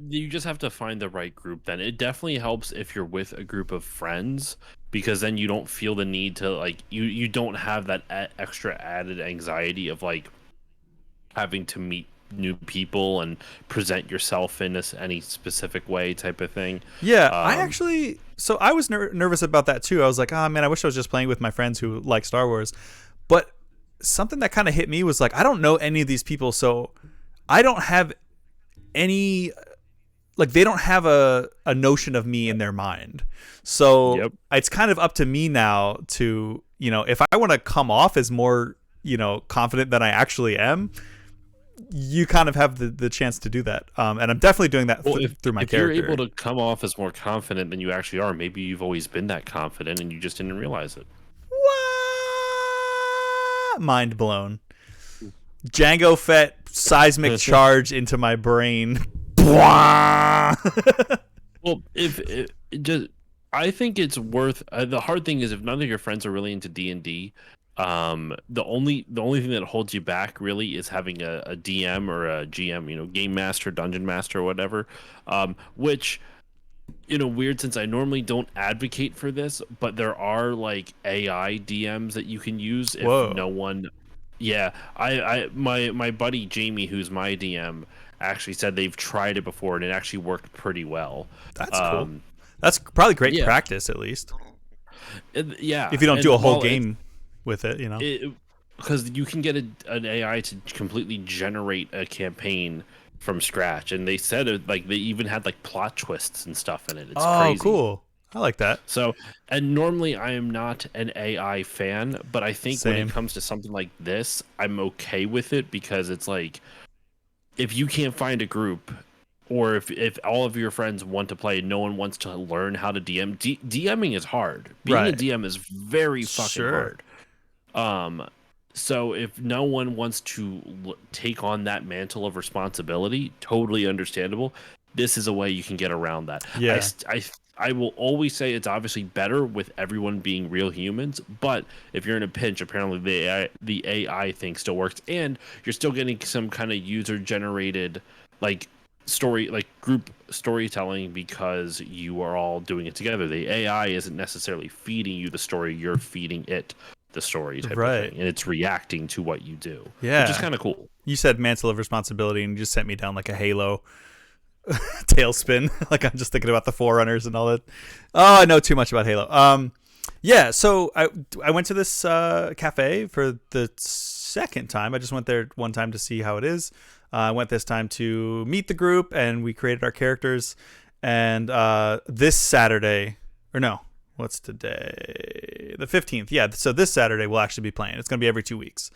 you just have to find the right group. Then it definitely helps if you're with a group of friends, because then you don't feel the need to like you don't have that extra added anxiety of like having to meet new people and present yourself in any specific way type of thing. Yeah, I was nervous about that too. I was like, oh man, I wish I was just playing with my friends who like Star Wars. But something that kind of hit me was like, I don't know any of these people, so I don't have any, like they don't have a notion of me in their mind. So it's kind of up to me now to, if I want to come off as more, confident than I actually am, you kind of have the chance to do that. And I'm definitely doing that through my character. If you're able to come off as more confident than you actually are, maybe you've always been that confident and you just didn't realize it. What? Mind blown. Django Fett seismic charge into my brain. Well, I think it's worth. The hard thing is if none of your friends are really into D&D. The only thing that holds you back really is having a DM or a GM, game master, dungeon master, or whatever, which in a weird sense, I normally don't advocate for this, but there are like AI DMs that you can use if Whoa, no one. Yeah, my buddy Jamie, who's my DM, actually said they've tried it before and it actually worked pretty well. that's cool. Um, That's probably great yeah, practice, at least. If yeah, you don't do a and whole while game with it, you know. it because you can get an AI to completely generate a campaign from scratch, and they said it, like they even had like plot twists and stuff in it. It's Oh, crazy. cool. I like that. So, and normally I am not an AI fan, but I think when it Same. comes to something like this, I'm okay with it because it's like if you can't find a group or if all of your friends want to play, no one wants to learn how to DM. DMing is hard. Being a Right. DM is very fucking Sure. hard. Um, so if no one wants to take on that mantle of responsibility, totally understandable. This is a way you can get around that. Yeah. I will always say it's obviously better with everyone being real humans, but if you're in a pinch, apparently the AI thing still works, and you're still getting some kind of user generated like story, like group storytelling because you are all doing it together. The AI isn't necessarily feeding you the story; you're feeding it the story type of Right. thing, and it's reacting to what you do, which is Yeah. kind of cool. You said mantle of responsibility, and you just sent me down like a Halo tailspin. Like I'm just thinking about the Forerunners and all that. Oh, I know too much about Halo. Yeah. So I went to this cafe for the second time. I just went there one time to see how it is. I went this time to meet the group, and we created our characters. And this Saturday, or no, what's today? The 15th. Yeah. So this Saturday we'll actually be playing. It's going to be every 2 weeks.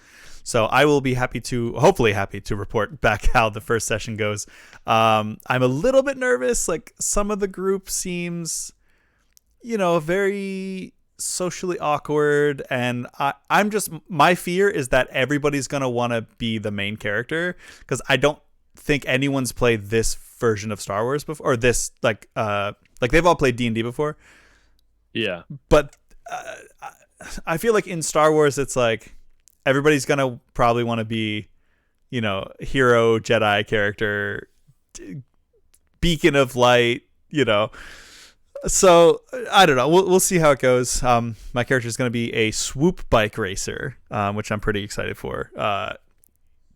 So I will be hopefully happy to report back how the first session goes. I'm a little bit nervous. Like some of the group seems, very socially awkward. And I'm just, my fear is that everybody's going to want to be the main character because I don't think anyone's played this version of Star Wars before, or this, like they've all played D&D before. Yeah. But I feel like in Star Wars, it's like, everybody's gonna probably want to be, hero Jedi character, beacon of light, So I don't know. We'll see how it goes. My character is gonna be a swoop bike racer, which I'm pretty excited for.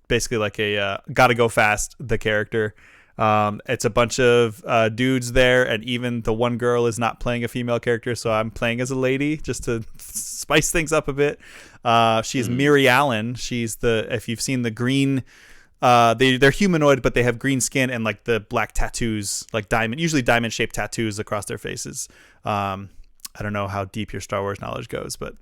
Basically like a gotta go fast the character. It's a bunch of dudes there, and even the one girl is not playing a female character, so I'm playing as a lady just to spice things up a bit. She's Miri Allen. She's if you've seen the green, they're humanoid, but they have green skin and like the black tattoos, like usually diamond shaped tattoos across their faces. I don't know how deep your Star Wars knowledge goes, but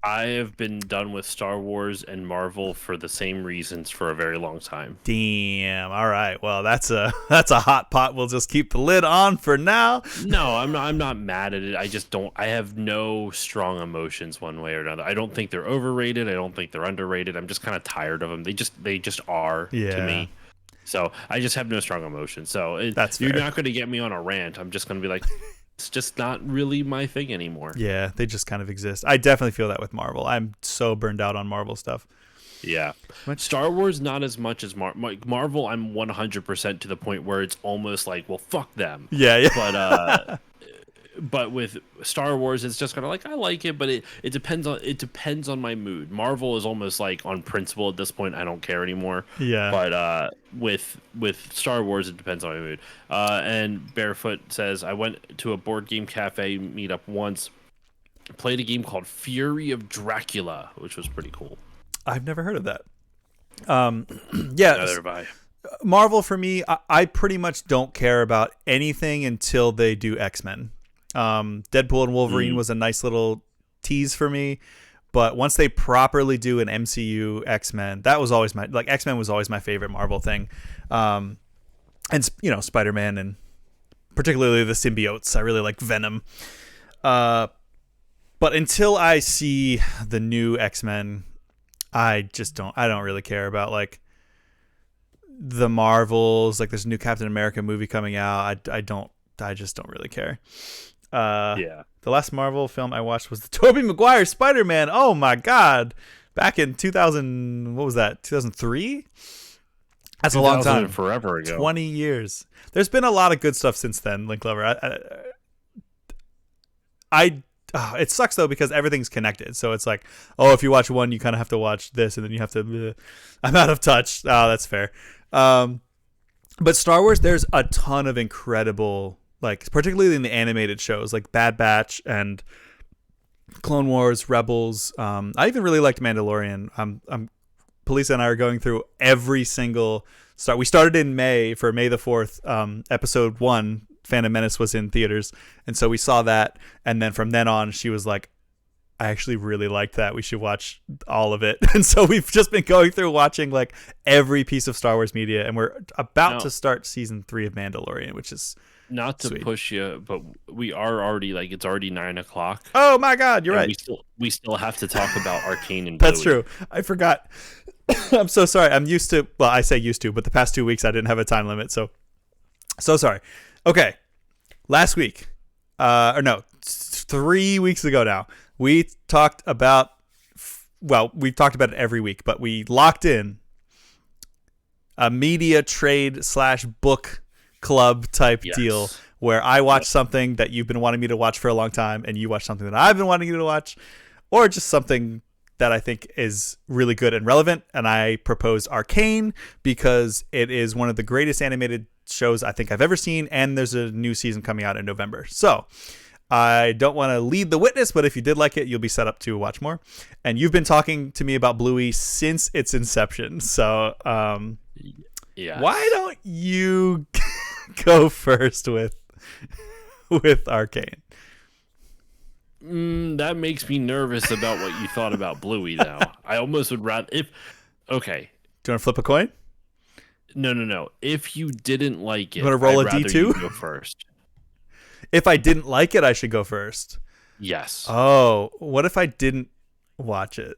I have been done with Star Wars and Marvel for the same reasons for a very long time. damn. All right. Well, that's a hot pot. We'll just keep the lid on for now. No, I'm not mad at it. I just don't. I have no strong emotions one way or another. I don't think they're overrated. I don't think they're underrated. I'm just kind of tired of them. They just are to me. So I just have no strong emotions. So That's you're fair. not going to get me on a rant. I'm just going to be like, it's just not really my thing anymore. Yeah, they just kind of exist. I definitely feel that with Marvel. I'm so burned out on Marvel stuff. Yeah. Star Wars, not as much as Marvel. I'm 100% to the point where it's almost like, well, fuck them. Yeah. But with Star Wars, it's just kind of like I like it, but it depends on my mood. Marvel is almost like on principle at this point. I don't care anymore. Yeah. But with Star Wars, it depends on my mood. And Barefoot says I went to a board game cafe meetup once, played a game called Fury of Dracula, which was pretty cool. I've never heard of that. Neither have I. Marvel for me, I pretty much don't care about anything until they do X-Men. Deadpool and Wolverine was a nice little tease for me, but once they properly do an MCU X-Men, that was always X-Men was always my favorite Marvel thing. And Spider-Man, and particularly the symbiotes. I really like Venom. But until I see the new X-Men, I don't really care about like the Marvels. Like there's a new Captain America movie coming out. I just don't really care. Yeah. The last Marvel film I watched was the Tobey Maguire Spider-Man. Oh my God. Back in 2000, what was that? 2003? That's a long time. Forever ago. 20 years. There's been a lot of good stuff since then, Link Lover. it sucks though because everything's connected. So it's like, oh, if you watch one, you kind of have to watch this, and then you have to. I'm out of touch. Oh, that's fair. But Star Wars, there's a ton of incredible, like particularly in the animated shows, like Bad Batch and Clone Wars, Rebels. I even really liked Mandalorian. Police and I are going through every single Star. We started in May for May the 4th. Episode 1, Phantom Menace, was in theaters, and so we saw that. And then from then on, she was like, I actually really liked that. We should watch all of it. And so we've just been going through watching like every piece of Star Wars media, and we're about to start season 3 of Mandalorian, which is not to sweet. Push you, but we are already like, it's already 9:00. Oh my God, you're right. We still have to talk about Arcane and That's Bluey. true. I forgot. I'm so sorry. I'm used to, well, I say used to, but the past 2 weeks I didn't have a time limit. So sorry. Okay. Last week, or no, 3 weeks ago now, we talked about, well, we've talked about it every week, but we locked in a media trade / book club type deal where I watch something that you've been wanting me to watch for a long time, and you watch something that I've been wanting you to watch, or just something that I think is really good and relevant. And I proposed Arcane because it is one of the greatest animated shows I think I've ever seen, and there's a new season coming out in November. So I don't want to lead the witness, but if you did like it, you'll be set up to watch more. And you've been talking to me about Bluey since its inception. So why don't you go first with Arcane? That makes me nervous about what you thought about Bluey now. I almost would rather, okay. Do you want to flip a coin? No. If you didn't like it, you want to roll I'd a rather D2? you go first. If I didn't like it, I should go first. Yes. Oh, what if I didn't watch it?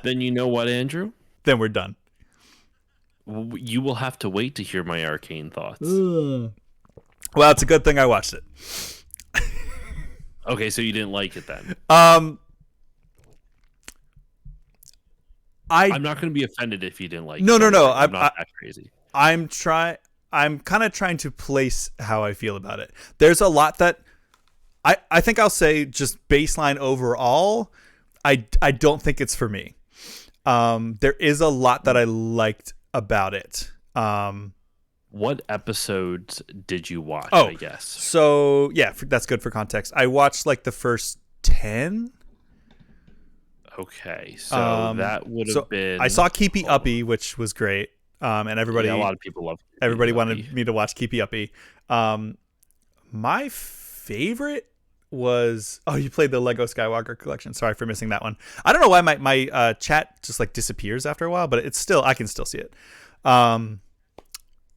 Then you know what, Andrew? Then we're done. You will have to wait to hear my Arcane thoughts. Well, it's a good thing I watched it. Okay, so you didn't like it then. I'm not going to be offended if you didn't like it. No. I'm not that crazy. I'm kind of trying to place how I feel about it. There's a lot that I think I'll say just baseline overall. I don't think it's for me. There is a lot that I liked about it. What episodes did you watch, I guess? So, yeah, that's good for context. I watched like the first 10. Okay, so that would have been... I saw Keepy Uppy, which was great. And everybody... Yeah, a lot of people loved Keepy Everybody Uppy. wanted me to watch Keepy Uppy. My favorite was... Oh, you played the Lego Skywalker collection. Sorry for missing that one. I don't know why my chat just like disappears after a while, but it's still... I can still see it. All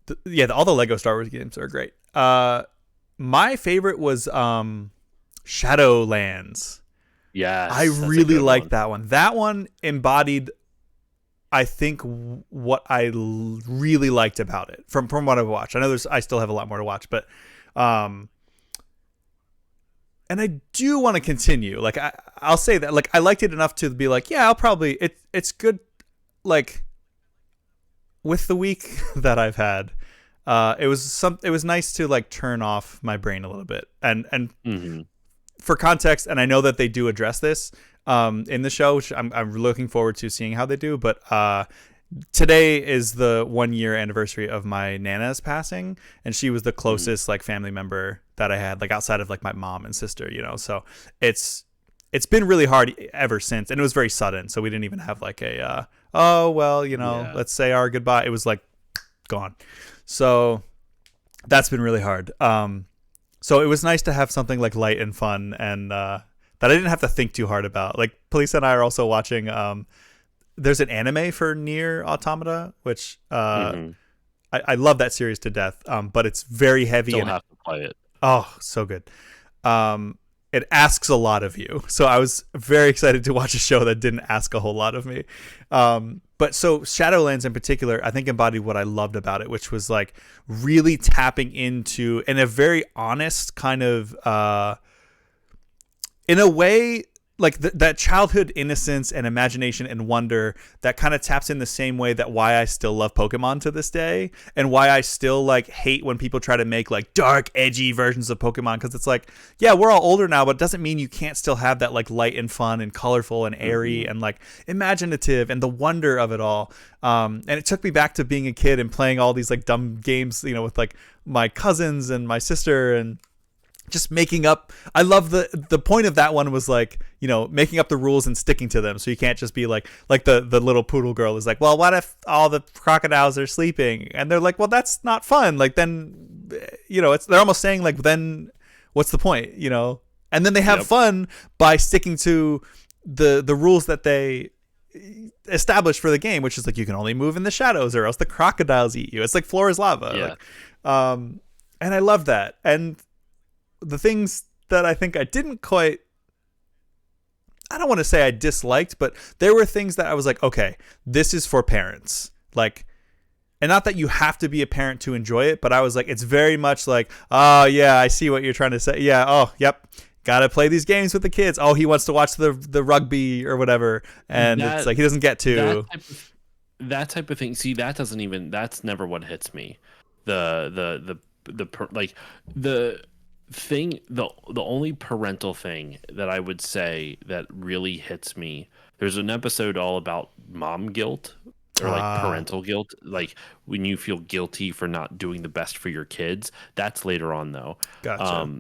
the Lego Star Wars games are great. My favorite was Shadowlands. Yes, I really liked that one. That one embodied, I think, what I really liked about it from what I've watched. I know I still have a lot more to watch, but and I do want to continue. Like I'll say that, like I liked it enough to be like, yeah, I'll probably it's good. Like with the week that I've had, it was nice to like turn off my brain a little bit and mm-hmm. For context, and I know that they do address this in the show, which I'm looking forward to seeing how they do. But today is the 1-year anniversary of my Nana's passing, and she was the closest like family member that I had, like outside of like my mom and sister, you know. So it's been really hard ever since, and it was very sudden. So we didn't even have like a let's say our goodbye. It was like gone. So that's been really hard. So it was nice to have something like light and fun, and that I didn't have to think too hard about. Like Police and I are also watching. There's an anime for Nier Automata, which I love that series to death. But it's very heavy. Still have to play it. Oh, so good. It asks a lot of you, so I was very excited to watch a show that didn't ask a whole lot of me. But so Shadowlands in particular, I think embodied what I loved about it, which was like really tapping into, in a very honest kind of, in a way, like that childhood innocence and imagination and wonder that kind of taps in the same way that why I still love Pokemon to this day, and why I still like hate when people try to make like dark, edgy versions of Pokemon, because it's like, yeah, we're all older now, but it doesn't mean you can't still have that like light and fun and colorful and airy and like imaginative and the wonder of it all. And it took me back to being a kid and playing all these like dumb games, you know, with like my cousins and my sister, and just making up. I love the point of that one was like, you know, making up the rules and sticking to them, so you can't just be like the little poodle girl is like, well, what if all the crocodiles are sleeping, and they're like, well, that's not fun, like then, you know, they're almost saying like, then what's the point, you know? And then they have fun by sticking to the rules that they established for the game, which is like, you can only move in the shadows or else the crocodiles eat you. It's like floor is lava. And I love that. And the things that I think I didn't quite, I don't want to say I disliked, but there were things that I was like, okay, this is for parents. Like, and not that you have to be a parent to enjoy it, but I was like, it's very much like, oh yeah, I see what you're trying to say. Yeah. Oh, yep. Gotta play these games with the kids. Oh, he wants to watch the rugby or whatever. And it's like, he doesn't get to. That type of thing. See, that's never what hits me. The thing, the only parental thing that I would say that really hits me, there's an episode all about mom guilt, or like parental guilt, like when you feel guilty for not doing the best for your kids. That's later on though. Gotcha.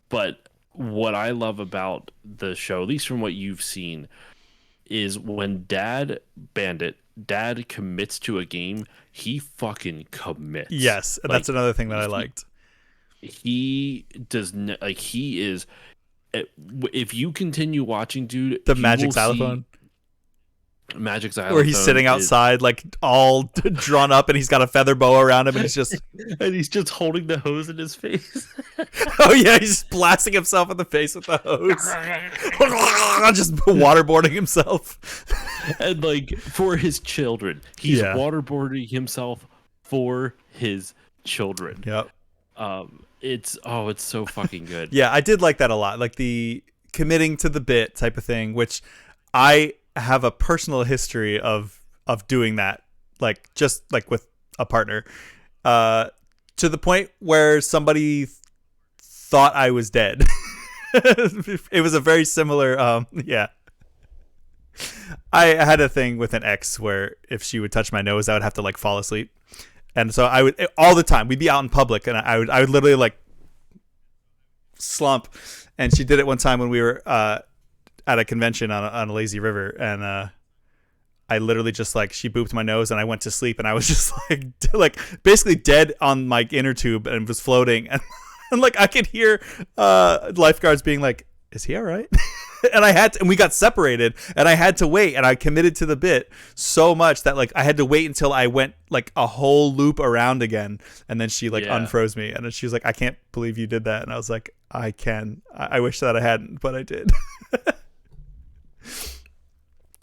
But what I love about the show, at least from what you've seen, is when dad commits to a game, he fucking commits. Yes, and that's another thing that I liked. He does not, like, he is, if you continue watching, dude, the magic xylophone, where he's sitting outside like all drawn up, and he's got a feather boa around him, and he's just holding the hose in his face. Oh yeah, he's just blasting himself in the face with the hose. Just waterboarding himself. And like, for his children, he's waterboarding himself for his children. Yep. It's so fucking good. Yeah, I did like that a lot. Like the committing to the bit type of thing, which I have a personal history of doing that, like just like with a partner, to the point where somebody thought I was dead. It was a very similar, I had a thing with an ex where if she would touch my nose, I would have to like fall asleep. And so I would, all the time, we'd be out in public, and I would literally like slump. And she did it one time when we were at a convention on a lazy river, and I literally just like, she booped my nose, and I went to sleep, and I was just like basically dead on my inner tube and was floating, and like I could hear lifeguards being like, "Is he all right?" And we got separated, and I had to wait, and I committed to the bit so much that like I had to wait until I went like a whole loop around again, and then she like unfroze me, and then she was like, "I can't believe you did that," and I was like, I wish that I hadn't, but I did.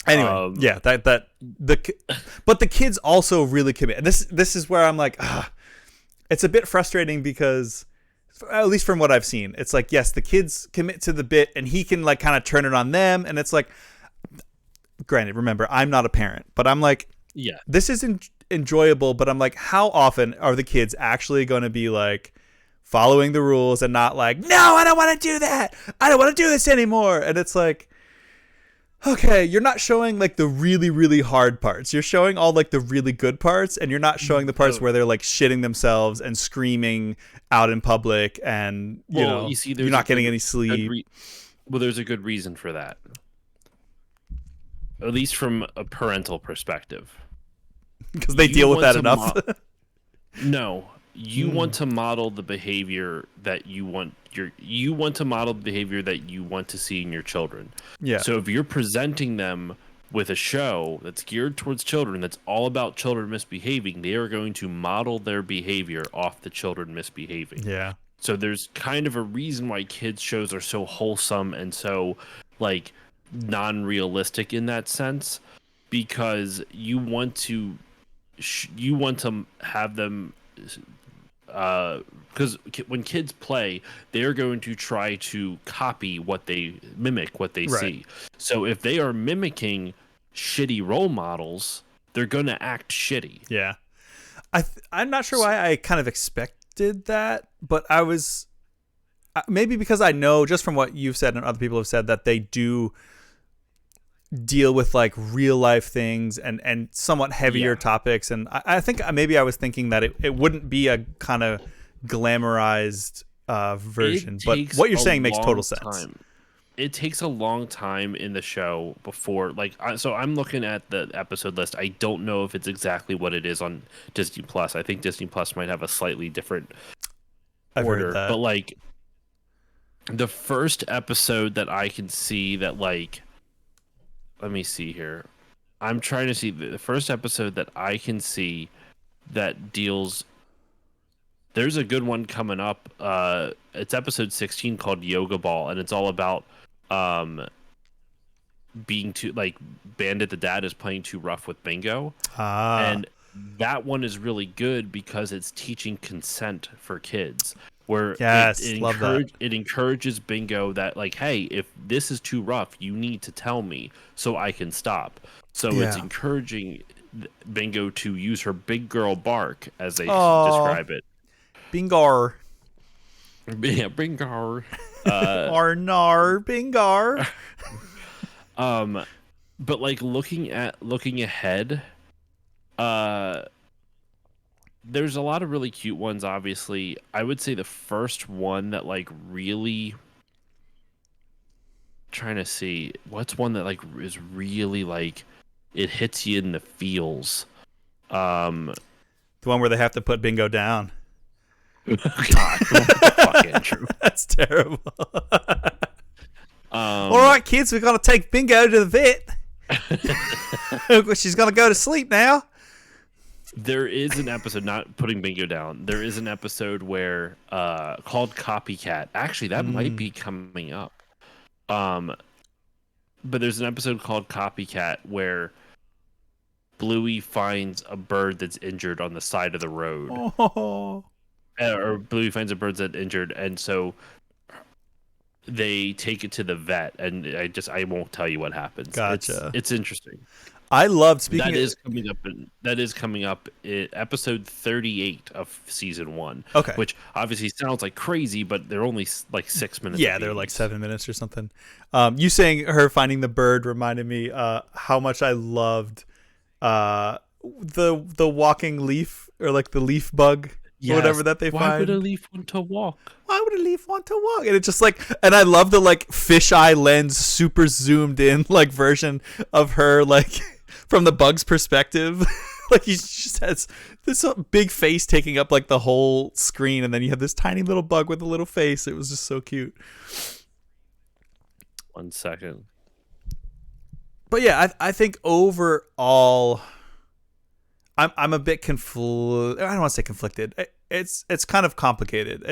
Anyway, but the kids also really commit. And this is where I'm like, it's a bit frustrating because, at least from what I've seen, it's like, yes, the kids commit to the bit, and he can like kind of turn it on them, and it's like, granted, remember, I'm not a parent, but I'm like, this is enjoyable, but I'm like, how often are the kids actually going to be like following the rules and not like, no, I don't want to do that, I don't want to do this anymore? And it's like, okay, you're not showing like the really, really hard parts. You're showing all like the really good parts, and you're not showing the parts where they're like shitting themselves and screaming out in public, and you see, you're not getting any sleep. There's a good reason for that, at least from a parental perspective, because they deal with that enough. No, you want to model the behavior that you want to model the behavior that you want to see in your children. Yeah. So if you're presenting them with a show that's geared towards children, that's all about children misbehaving, they are going to model their behavior off the children misbehaving. Yeah. So there's kind of a reason why kids shows are so wholesome and so like non-realistic in that sense, because you want to have them because when kids play, they're going to try to mimic what they Right. see. So if they are mimicking shitty role models, they're going to act shitty. Yeah. I'm not sure why I kind of expected that, but I was maybe because I know just from what you've said and other people have said that they do deal with like real life things and somewhat heavier topics. And I think maybe I was thinking that it wouldn't be a kind of glamorized version, but what you're saying makes total sense. It takes a long time in the show before, like, so I'm looking at the episode list. I don't know if it's exactly what it is on Disney Plus. I think Disney Plus might have a slightly different order, but like the first episode that I can see that, like, let me see here. I'm trying to see the first episode that I can see that deals. There's a good one coming up. It's episode 16 called Yoga Ball, and it's all about being too, like, Bandit the dad is playing too rough with Bingo. And that one is really good because it's teaching consent for kids. Where it encourages Bingo that, like, hey, if this is too rough, you need to tell me so I can stop. So it's encouraging Bingo to use her big girl bark, as they describe it. Bingar. Yeah, Bingar. Arnar Bingar. But like looking ahead, there's a lot of really cute ones, obviously. I would say the first one that, like, really trying to see what's one that, like, is really, like, it hits you in the feels. The one where they have to put Bingo down. God, fuck Andrew. That's terrible. All right, kids, we're gonna take Bingo to the vet. She's gonna go to sleep now. There is an episode, not putting Bingo down. There is an episode where called Copycat. Actually, that might be coming up. But there's an episode called Copycat where Bluey finds a bird that's injured on the side of the road. Oh. Or Bluey finds a bird that's injured, and so they take it to the vet, and I won't tell you what happens. Gotcha. It's interesting. I loved speaking. That is coming up in episode 38 of season 1. Okay. Which obviously sounds like crazy, but they're only like 6 minutes. Yeah, they're like 7 minutes or something. You saying her finding the bird reminded me how much I loved the walking leaf, or like the leaf bug. Yes. Or whatever that they find. Why would a leaf want to walk? Why would a leaf want to walk? And it's just like, and I love the like fisheye lens, super zoomed in like version of her, like from the bug's perspective. Like he just has this big face taking up like the whole screen, and then you have this tiny little bug with a little face. It was just so cute. 1 second. But yeah, I think overall, I'm a bit I don't want to say conflicted. It's kind of complicated.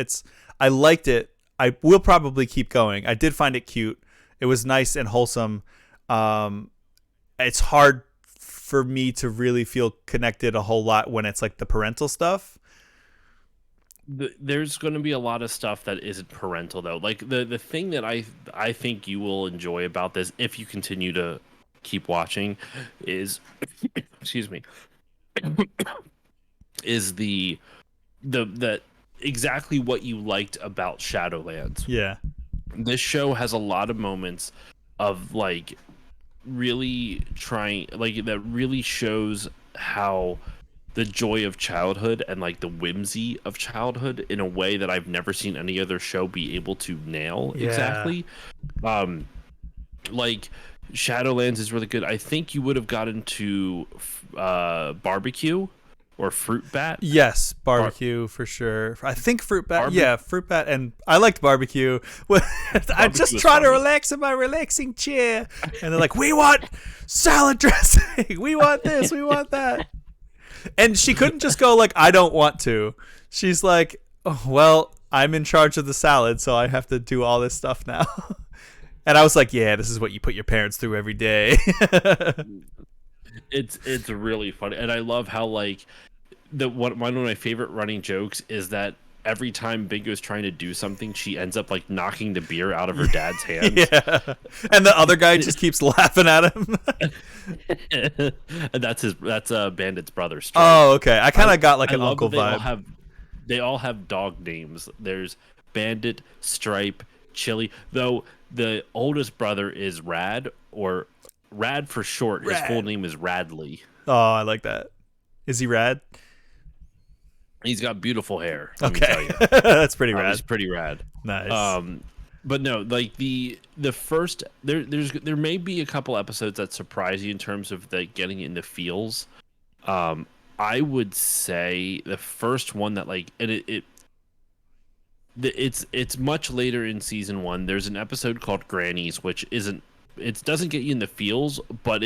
I liked it. I will probably keep going. I did find it cute. It was nice and wholesome. It's hard for me to really feel connected a whole lot when it's like the parental stuff. There's going to be a lot of stuff that isn't parental, though. Like the thing that I think you will enjoy about this, if you continue to keep watching, is excuse me. Is the exactly what you liked about Shadowlands. Yeah. This show has a lot of moments of like really trying, like, that really shows how the joy of childhood and like the whimsy of childhood in a way that I've never seen any other show be able to nail. Yeah. Exactly. Like Shadowlands is really good. I think you would have gotten to barbecue or fruit bat. Yes, barbecue for sure. I think fruit bat. Yeah, fruit bat, and I liked barbecue. I just try to relax in my relaxing chair, and they're like, "We want salad dressing. We want this. We want that." And she couldn't just go like, "I don't want to." She's like, oh, "Well, I'm in charge of the salad, so I have to do all this stuff now." And I was like, yeah, this is what you put your parents through every day. It's really funny. And I love how, like, one of my favorite running jokes is that every time Bingo's trying to do something, she ends up like knocking the beer out of her dad's hands. Yeah, and the other guy just keeps laughing at him. And that's Bandit's brother. Stripe. Oh, okay. I kind of got like I an love uncle that vibe. they all have dog names. There's Bandit, Stripe, Chili. Though the oldest brother is Rad, or Rad for short. His full Rad. name is Radley. Oh, I like that. Is he rad? He's got beautiful hair. Let me Okay, tell you. that's pretty rad. He's pretty rad. Nice. But no, like the first there may be a couple episodes that surprise you in terms of the getting into feels. I would say the first one that like, and it's much later in season 1. There's an episode called Grannies, which doesn't get you in the feels, but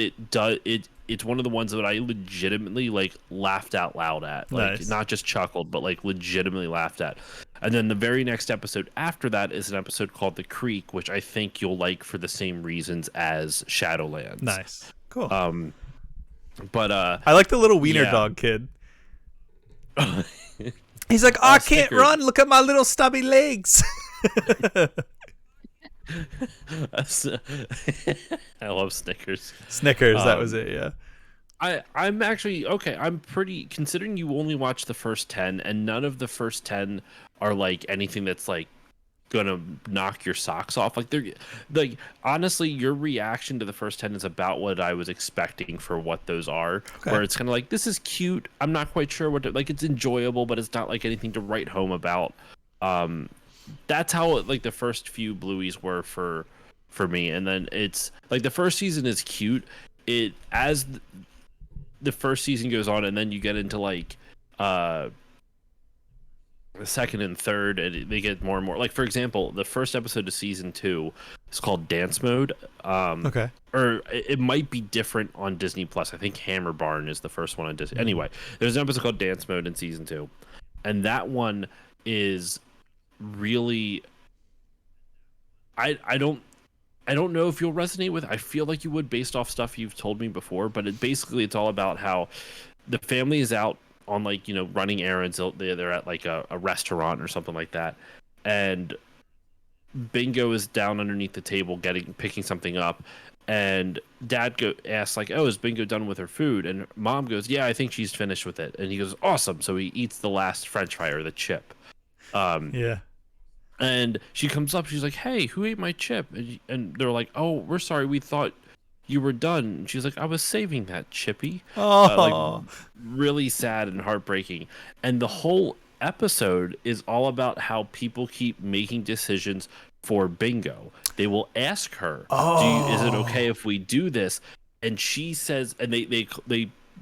it's one of the ones that I legitimately like laughed out loud at, like Nice. not just chuckled, but like legitimately laughed at. And then the very next episode after that is an episode called The Creek, which I think you'll like for the same reasons as Shadowlands. Nice. Cool. But I like the little wiener yeah. dog kid. He's like, I can't Snickers. run. Look at my little stubby legs. I love Snickers. Snickers. That was it. Yeah. I'm actually okay. I'm pretty, considering you only watched the first 10, and none of the first 10 are like anything that's like gonna knock your socks off. Like they're like, honestly, your reaction to the first 10 is about what I was expecting for what those are. Okay. Where it's kind of like, this is cute. I'm not quite sure what to, like. It's enjoyable, but it's not like anything to write home about. That's how like the first few Blueys were for me, and then it's like the first season is cute. It as the first season goes on, and then you get into like the second and third, and they get more and more. Like for example, the first episode of season 2 is called Dance Mode. Okay. Or it might be different on Disney Plus. I think Hammer Barn is the first one on Disney. Anyway, there's an episode called Dance Mode in season 2, and that one is really, I don't know if you'll resonate with. I feel like you would based off stuff you've told me before, but it's all about how the family is out on like, running errands. They're at like a restaurant or something like that, and Bingo is down underneath the table picking something up, and Dad asks like, "Oh, is Bingo done with her food?" And Mom goes, "Yeah, I think she's finished with it." And he goes, "Awesome!" So he eats the last French fry or the chip. Yeah. And she comes up, she's like, "Hey, who ate my chip?" And they're like, "Oh, we're sorry, we thought you were done." And she's like, "I was saving that, Chippy." Oh. Like really sad and heartbreaking. And the whole episode is all about how people keep making decisions for Bingo. They will ask her, is it okay if we do this? And she says, and they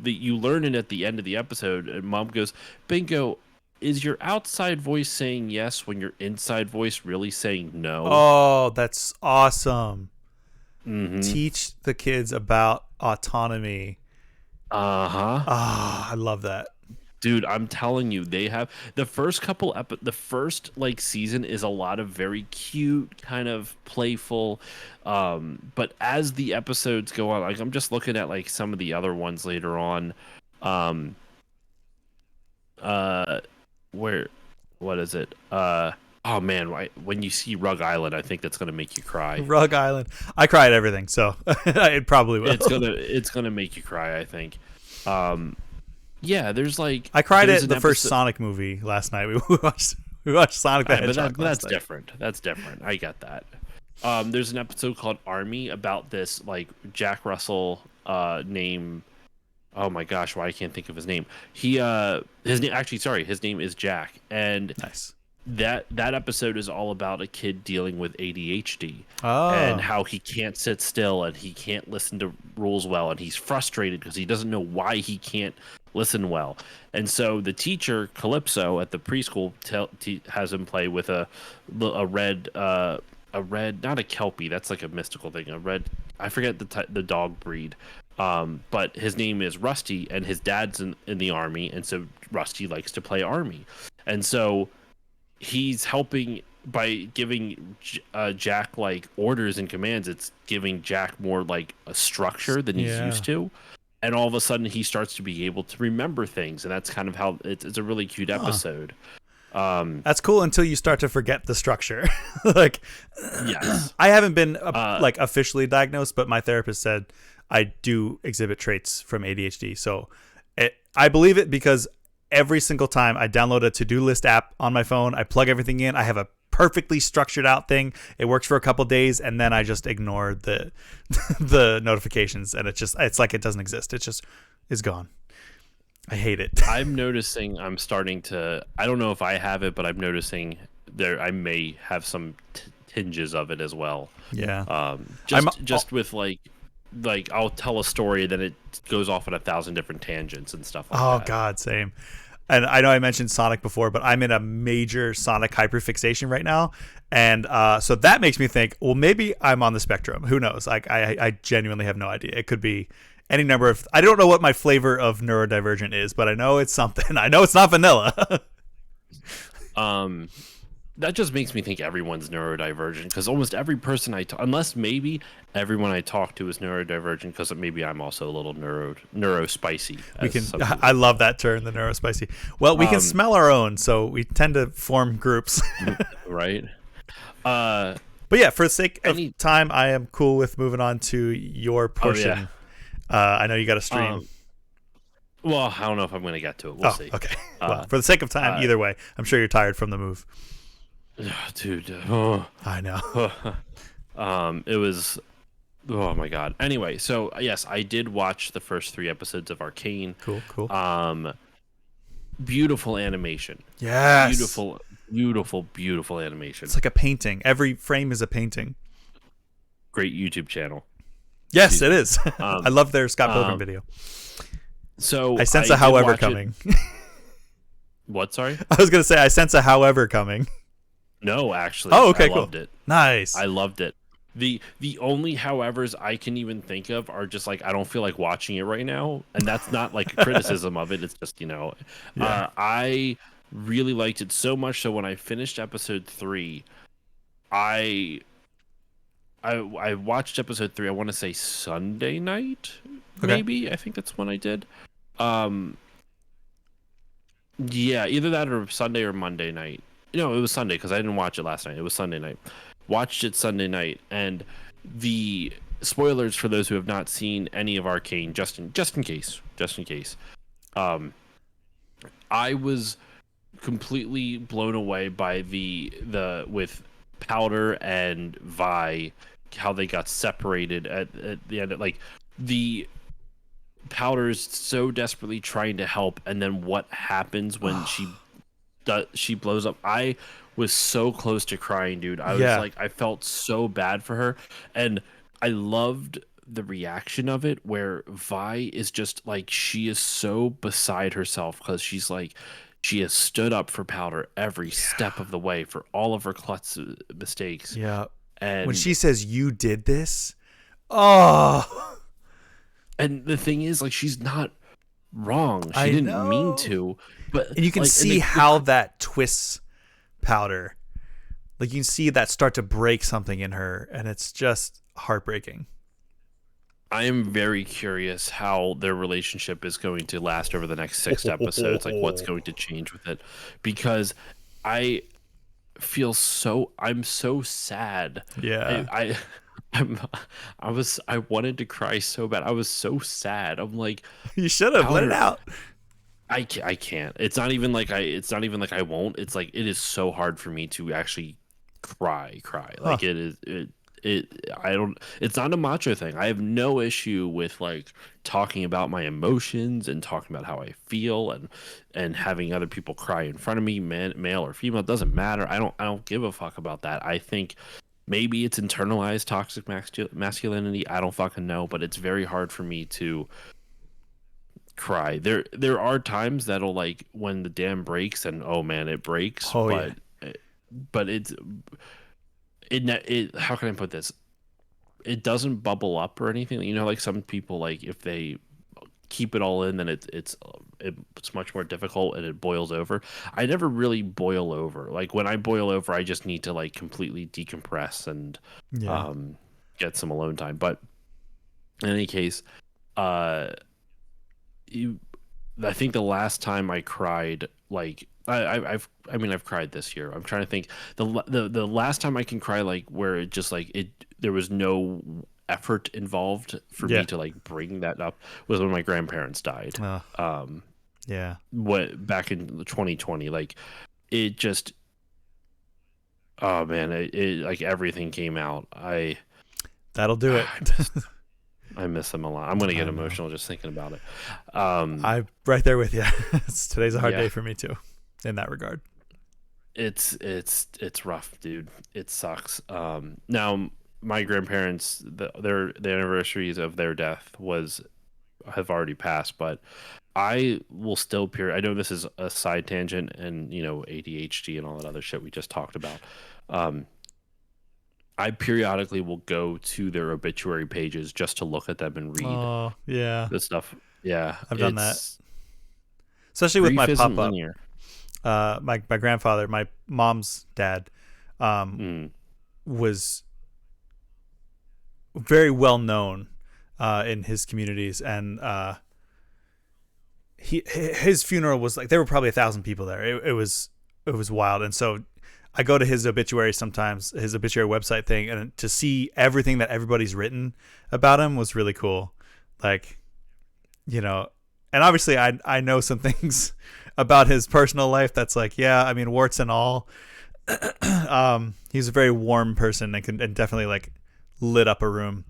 you learn it at the end of the episode, and Mom goes, "Bingo, is your outside voice saying yes when your inside voice really saying no?" Oh, that's awesome. Mm-hmm. Teach the kids about autonomy. Uh-huh. Ah, I love that. Dude, I'm telling you, they have the first couple the first like season is a lot of very cute, kind of playful, but as the episodes go on, like I'm just looking at like some of the other ones later on, what is it? Oh man, when you see Rug Island, I think that's gonna make you cry. Rug Island. I cry at everything, so it probably will. It's gonna make you cry, I think. Yeah, there's like, I cried there's at an the first episode- Sonic movie last night. We watched Sonic the But Hedgehog. that's last night. different. That's different. I get that. There's an episode called Army about this like Jack Russell name. Oh my gosh, why I can't think of his name. His name is Jack, and Nice. that episode is all about a kid dealing with ADHD Oh. and how he can't sit still and he can't listen to rules well, and he's frustrated because he doesn't know why he can't listen well. And so the teacher Calypso at the preschool has him play with a red, not a Kelpie, that's like a mystical thing, a red, I forget the dog breed, but his name is Rusty, and his dad's in the army, and so Rusty likes to play army. And so he's helping by giving Jack like orders and commands. It's giving Jack more like a structure than he's used to. and all of a sudden he starts to be able to remember things, and that's kind of how it's a really cute Huh. episode. That's cool until you start to forget the structure. Like, Yes. I haven't been Uh, like officially diagnosed, but my therapist said I do exhibit traits from ADHD. So I believe it because every single time I download a to-do list app on my phone, I plug everything in. I have a perfectly structured out thing. It works for a couple days, and then I just ignore the the notifications, and it's like it doesn't exist. It just is gone. I hate it. I'm noticing I'm starting to. I don't know if I have it, but I'm noticing there. I may have some tinges of it as well. Yeah. I'm Just with like I'll tell a story, then it goes off on 1,000 different tangents and stuff like Oh that. God, same. And I know I mentioned Sonic before, but I'm in a major Sonic hyperfixation right now, and so that makes me think, well, maybe I'm on the spectrum. Who knows? Like, I genuinely have no idea. It could be any number of. I don't know what my flavor of neurodivergent is, but I know it's something. I know it's not vanilla. Um, that just makes me think everyone's neurodivergent because almost every person unless maybe everyone I talk to is neurodivergent because maybe I'm also a little neuro spicy. We can. I love that term, the neurospicy. Well, we can smell our own, so we tend to form groups. Right. But yeah, for the sake of time, I am cool with moving on to your portion. Oh, yeah. I know you got a stream. Well, I don't know if I'm going to get to it. We'll see. Okay. Well, for the sake of time, either way, I'm sure you're tired from the move. Dude. I know. It was. Oh my god. Anyway, so yes, I did watch the first 3 episodes of Arcane. Cool. Beautiful animation. Yes. Beautiful animation. It's like a painting. Every frame is a painting. Great YouTube channel. Yes, it is. I love their Scott Pilgrim video. So I sense a however coming. What? Sorry? I was going to say I sense a however coming. No, actually. Oh, okay, I cool. loved it. Nice. I loved it. The only howevers I can even think of are just like I don't feel like watching it right now, and that's not like a criticism of it. It's just I really liked it so much. So when I finished episode 3, I watched episode 3. I want to say Sunday night, maybe. I think that's when I did. Yeah, either that or Sunday or Monday night. No, it was Sunday because I didn't watch it last night. It was Sunday night. Watched it Sunday night, and the spoilers for those who have not seen any of Arcane, just in case. I was completely blown away by the with Powder and Vi, how they got separated at the end. Like the Powder's so desperately trying to help, and then what happens when she blows up. I was so close to crying, dude. I was like, I felt so bad for her, and I loved the reaction of it where Vi is just like, she is so beside herself because she's like, she has stood up for Powder every step of the way for all of her klutz mistakes. Yeah. And when she says you did this, oh. And the thing is, like, she's not wrong. She didn't mean to. But and you can see how that twists Powder. Like, you can see that start to break something in her, and it's just heartbreaking. I am very curious how their relationship is going to last over the next 6 episodes. Like, what's going to change with it? Because I feel I'm so sad. Yeah. I wanted to cry so bad. I was so sad. I'm like, you should have let it out. I can't. It's not even like I won't. It's like it is so hard for me to actually cry. Like it's not a macho thing. I have no issue with like talking about my emotions and talking about how I feel and having other people cry in front of me, male or female, it doesn't matter. I don't give a fuck about that. I think maybe it's internalized toxic masculinity. I don't fucking know, but it's very hard for me to cry. There are times that'll, like, when the dam breaks and oh man, it breaks. But it's how can I put this? It doesn't bubble up or anything. You know, like some people, like if they keep it all in, then it's much more difficult and it boils over. I never really boil over. Like when I boil over, I just need to like completely decompress and get some alone time. But in any case, I think the last time I cried, like I've cried this year. I'm trying to think the last time I can cry, like where it just like it there was no effort involved for me Yeah. to like bring that up, was when my grandparents died. Uh, Um, yeah. what back in 2020, like it just, oh man, it like everything came out. That'll do it. I miss them a lot. I'm gonna I get know. emotional just thinking about it. I'm right there with you. Today's a hard Yeah, day for me too, in that regard. it's rough, dude. It sucks. Now my grandparents, the anniversaries of their death was have already passed, but I will still I know this is a side tangent, and ADHD and all that other shit we just talked about. Um, I periodically will go to their obituary pages just to look at them and read Oh, yeah. the stuff. Yeah, I've done that. it's Especially with my grief isn't pop up. linear. My grandfather, my mom's dad, um, Mm, was very well known in his communities, and his funeral was like there were probably 1,000 people there. It was wild, and so I go to his obituary sometimes, his obituary website thing, and to see everything that everybody's written about him was really cool. Like, and obviously I know some things about his personal life that's like, yeah, I mean, warts and all. He's a very warm person and definitely like lit up a room.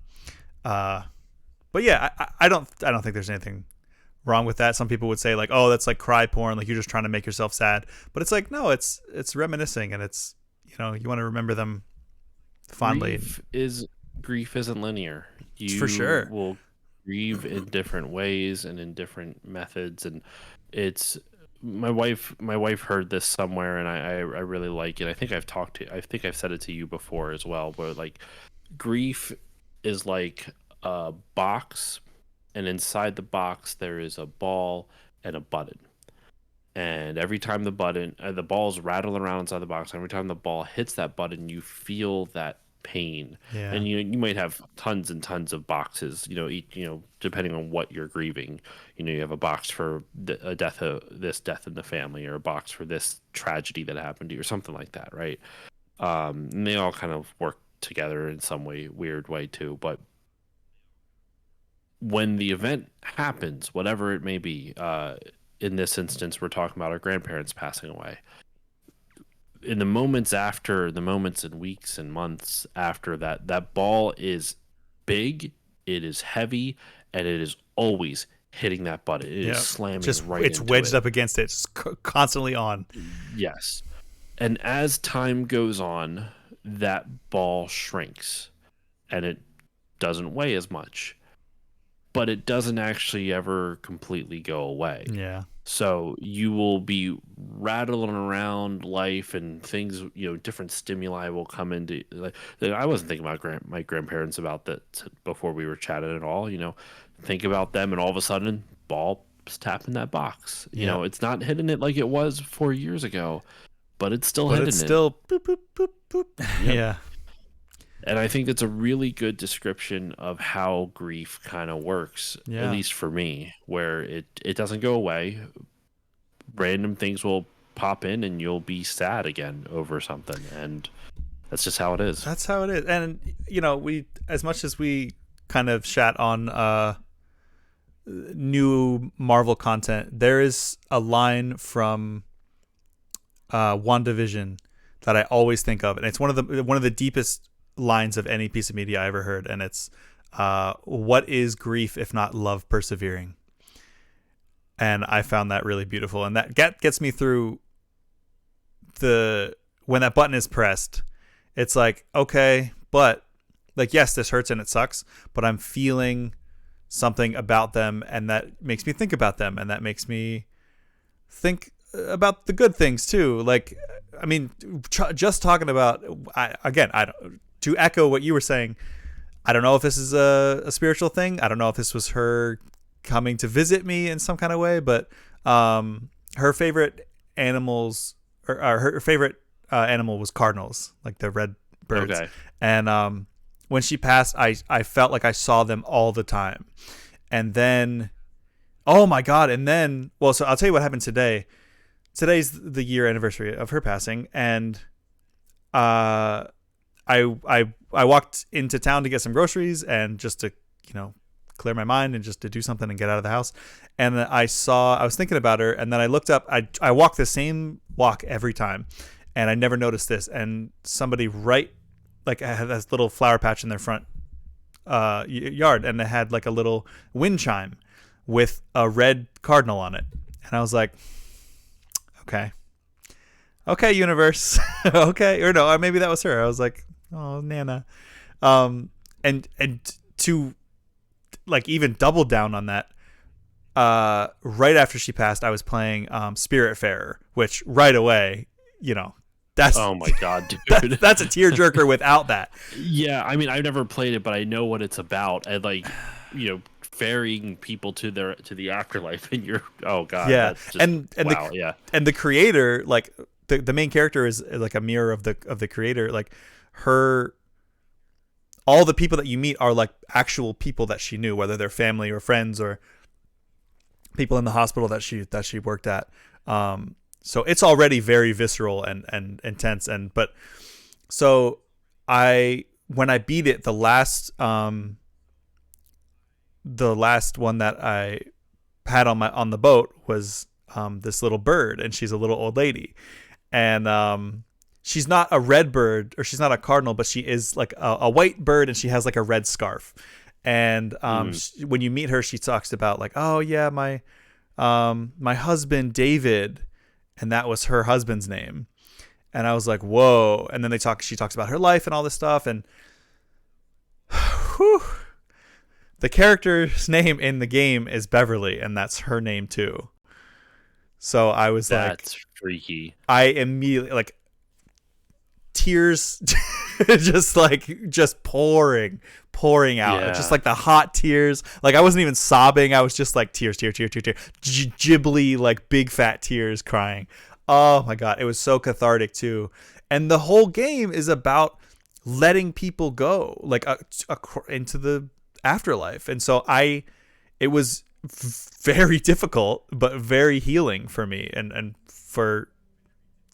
But yeah, I don't think there's anything wrong with that. Some people would say like, oh, that's like cry porn, like you're just trying to make yourself sad. But it's like, no, it's reminiscing, and it's you want to remember them fondly. grief isn't linear. For You sure. will grieve in different ways and in different methods, and it's my wife heard this somewhere, and I really like it. I think I've said it to you before as well, where like grief is like a box, and inside the box there is a ball and a button. And every time the ball's rattling around inside the box, every time the ball hits that button, you feel that pain. Yeah. And you might have tons and tons of boxes, depending on what you're grieving. You have a box for a death, this death in the family, or a box for this tragedy that happened to you, or something like that, right? And they all kind of work together in some weird way too. But when the event happens, whatever it may be, in this instance, we're talking about our grandparents passing away. In the moments and weeks and months after that, that ball is big, it is heavy, and it is always hitting that button. It is Yeah. slamming Just right it's into wedged it. up against it, just constantly on. Yes. And as time goes on, that ball shrinks and it doesn't weigh as much, but it doesn't actually ever completely go away. Yeah. So you will be rattling around life, and things, different stimuli will come into. Like, I wasn't thinking about my grandparents about that before we were chatting at all. Think about them, and all of a sudden, ball's tapping that box. Yeah. It's not hitting it like it was 4 years ago, but it's still But hitting it's it. still boop boop boop boop. Yep. Yeah. And I think it's a really good description of how grief kind of works, Yeah. at least for me, where it doesn't go away. Random things will pop in and you'll be sad again over something. And that's just how it is. That's how it is. And we, as much as we kind of chat on new Marvel content, there is a line from WandaVision that I always think of, and it's one of the deepest lines of any piece of media I ever heard, and it's what is grief if not love persevering? And I found that really beautiful, and that gets me through when that button is pressed. It's like, okay, but like, yes, this hurts and it sucks, but I'm feeling something about them, and that makes me think about them, and that makes me think about the good things too. Like, I mean, just talking about, to echo what you were saying, I don't know if this is a spiritual thing. I don't know if this was her coming to visit me in some kind of way, but her favorite animals, or her favorite animal was cardinals, like the red birds. Okay. And when she passed, I felt like I saw them all the time. And then Oh my god! And then, well, so I'll tell you what happened today. Today's the year anniversary of her passing, and uh, I walked into town to get some groceries and just to clear my mind and just to do something and get out of the house. And I was thinking about her, and then I looked up. I walk the same walk every time, and I never noticed this. And somebody had this little flower patch in their front yard, and it had like a little wind chime with a red cardinal on it. And I was like, okay, universe. Okay. Or no, or maybe that was her. I was like, oh, Nana. And to like even double down on that, right after she passed, I was playing Spiritfarer, which right away, that's Oh my god, dude. that's a tearjerker without that. Yeah, I mean, I've never played it, but I know what it's about. And like, ferrying people to the afterlife, and you're, oh god, Yeah, that's just, wow, and the creator, like the main character is like a mirror of the creator. Like all the people that you meet are like actual people that she knew, whether they're family or friends or people in the hospital that she worked at. So it's already very visceral and intense. But so when I beat it, the last one that I had on the boat was this little bird, and she's a little old lady, and she's not a red bird, or she's not a cardinal, but she is like a white bird, and she has like a red scarf. And when you meet her, she talks about like, oh yeah, my husband David, and that was her husband's name. And I was like, whoa. And then she talks about her life and all this stuff, and whew, the character's name in the game is Beverly, and that's her name too. So I was that's freaky. I immediately, like, tears just pouring out. Yeah. Just like the hot tears. Like I wasn't even sobbing. I was just like tears. Ghibli, like big fat tears crying. Oh my God. It was so cathartic too. And the whole game is about letting people go, like into the afterlife. And so it was very difficult, but very healing for me and for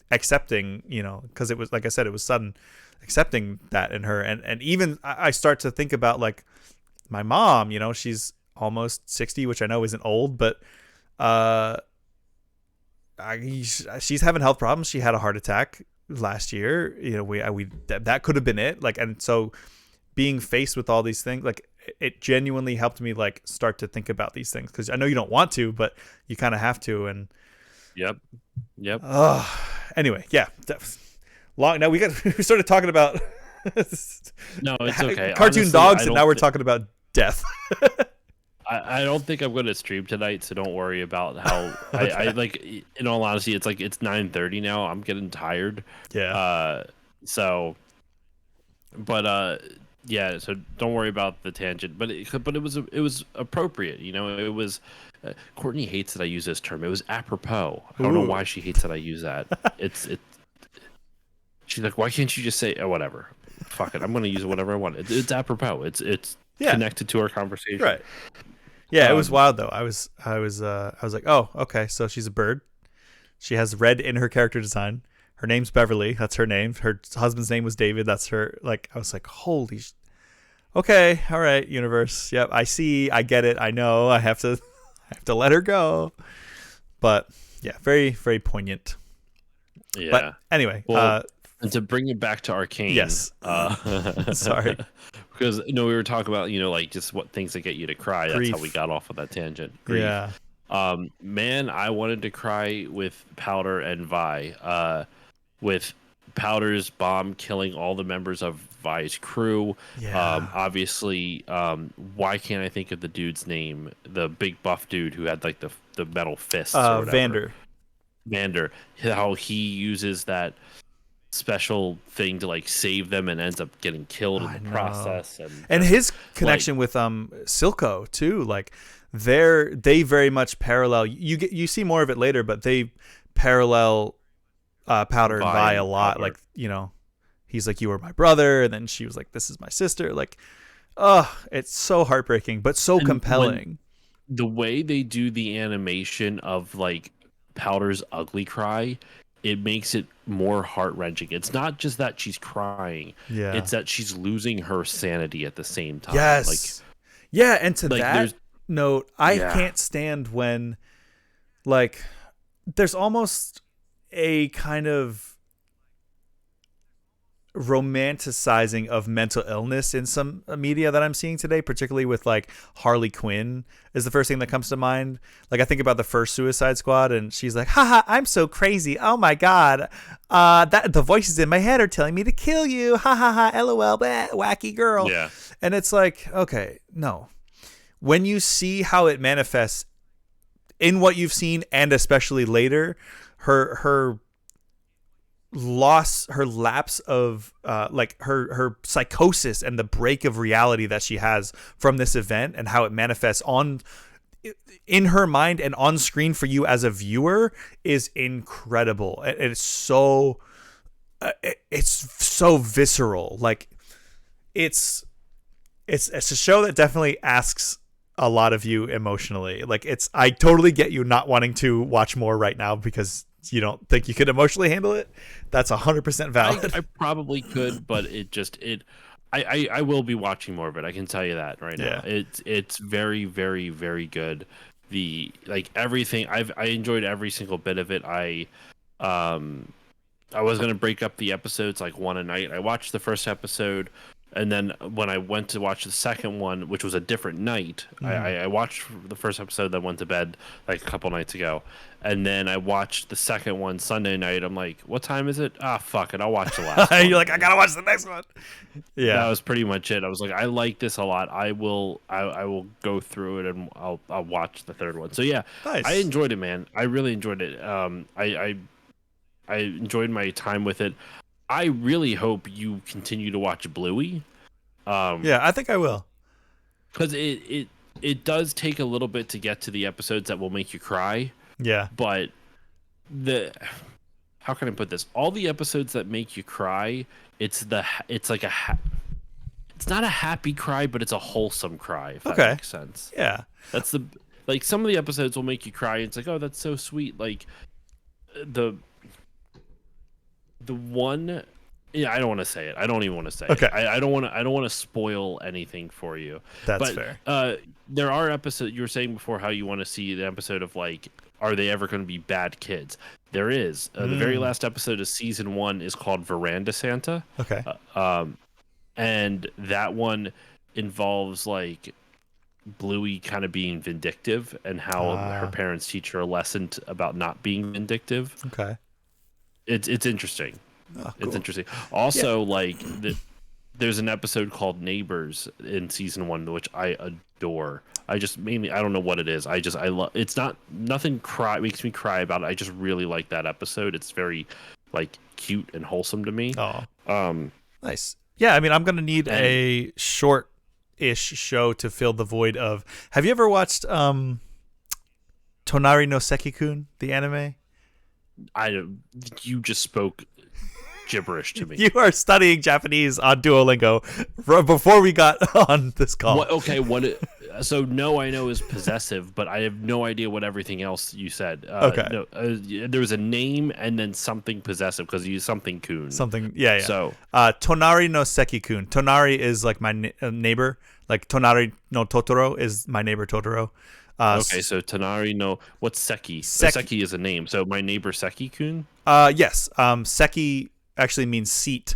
accepting, because it was, like I said, it was sudden, accepting that in her. And even I start to think about like my mom, she's almost 60, which I know isn't old, but she's having health problems. She had a heart attack last year. That could have been it. Like, and so being faced with all these things, like it genuinely helped me like start to think about these things, because I know you don't want to, but you kind of have to. And Yep. Anyway, yeah. Long now we started talking about no, it's okay. Cartoon Honestly, dogs, and now we're talking about death. I don't think I'm going to stream tonight, so don't worry about how Okay. I like. In all honesty, it's 9:30 now. I'm getting tired. Yeah. Yeah. So don't worry about the tangent. But it was appropriate. It was. Courtney hates that I use this term. It was apropos. I don't know why she hates that I use that. It's. She's like, why can't you just say, oh, whatever? Fuck it. I'm going to use whatever I want. It's apropos. It's connected to our conversation. Right. Yeah, it was wild though. I was like, oh, okay. So she's a bird. She has red in her character design. Her name's Beverly. That's her name. Her husband's name was David. That's her. Like, I was like, holy. Okay. All right. Universe. Yep. I see. I get it. I know. I have to let her go. But yeah, very, very poignant. Yeah. But anyway, well, and to bring it back to Arcane. Yes. Sorry. Because we were talking about like just what things that get you to cry. Grief. That's how we got off of that tangent. Grief. Yeah. Man, I wanted to cry with Powder and Vi. With Powder's bomb killing all the members of Vi's crew. Yeah. Obviously, why can't I think of the dude's name? The big buff dude who had like the metal fists. Or whatever. Vander. How he uses that special thing to like save them and ends up getting killed in the process. And his connection with Silco too. Like they very much parallel. You see more of it later, but they parallel Powder and Vi a lot. Powder. Like, he's like, you were my brother, and then she was like, this is my sister. Like, it's so heartbreaking, but so compelling. the way they do the animation of like Powder's ugly cry, it makes it more heart-wrenching. It's not just that she's crying, Yeah. it's that she's losing her sanity at the same time. Yes. Yeah, and to Like that there's note, I yeah. can't stand when like there's almost a kind of romanticizing of mental illness in some media that I'm seeing today, particularly with like Harley Quinn is the first thing that comes to mind. Like I think about the first Suicide Squad and she's like, haha, I'm so crazy. Oh my God. That the voices in my head are telling me to kill you. Ha ha ha. LOL. Bleh, wacky girl. Yeah. And it's like, okay, no. When you see how it manifests in what you've seen and especially later, her loss, her lapse of like her psychosis and the break of reality that she has from this event and how it manifests on in her mind and on screen for you as a viewer is incredible. It's so visceral. Like it's a show that definitely asks a lot of you emotionally. Like I totally get you not wanting to watch more right now because you don't think you could emotionally handle it. That's 100% valid. I probably could, but I will be watching more of it. I can tell you that right now. Yeah. It's very, very, very good. The like everything I enjoyed every single bit of it. I was gonna break up the episodes like one a night. I watched the first episode, and then when I went to watch the second one, which was a different night, I watched the first episode, then went to bed like a couple nights ago, and then I watched the second one Sunday night. I'm like, what time is it? Ah, fuck it, I'll watch the last one. You're like, I gotta watch the next one. Yeah, that was pretty much it. I was like, I like this a lot. I will go through it and I'll watch the third one. So yeah, nice. I enjoyed it, man. I really enjoyed it. I enjoyed my time with it. I really hope you continue to watch Bluey. Yeah, I think I will. Because it does take a little bit to get to the episodes that will make you cry. Yeah. But how can I put this? All the episodes that make you cry, it's like it's not a happy cry, but it's a wholesome cry, if that makes sense. Yeah. That's like some of the episodes will make you cry. It's like, oh, that's so sweet. Like the one, yeah, I don't want to say it. I don't even want to say it. I don't want to spoil anything for you. That's fair. There are episodes, you were saying before how you want to see the episode of like, are they ever going to be bad kids? There is. The very last episode of season 1 is called Veranda Santa. Okay. And that one involves like Bluey kind of being vindictive and how her parents teach her a lesson about not being vindictive. Okay. It's interesting. Oh, cool. It's interesting. Also, like there's an episode called Neighbors in season 1, which I adore. I don't know what it is. I love. It's nothing makes me cry about it. I just really like that episode. It's very like cute and wholesome to me. Oh. Nice. Yeah, I mean, I'm gonna need a short-ish show to fill the void of. Have you ever watched Tonari no Seki-kun, the anime? You just spoke gibberish to me. You are studying Japanese on Duolingo before we got on this call. So no, I know is possessive, but I have no idea what everything else you said. There was a name and then something possessive because you used something kun. Something, yeah. So Tonari no Seki-kun. Tonari is like my neighbor. Like Tonari no Totoro is my neighbor Totoro. Okay, so Tonari no, what's Seki? Seki is a name. So my neighbor Seki-kun? Yes. Seki actually means seat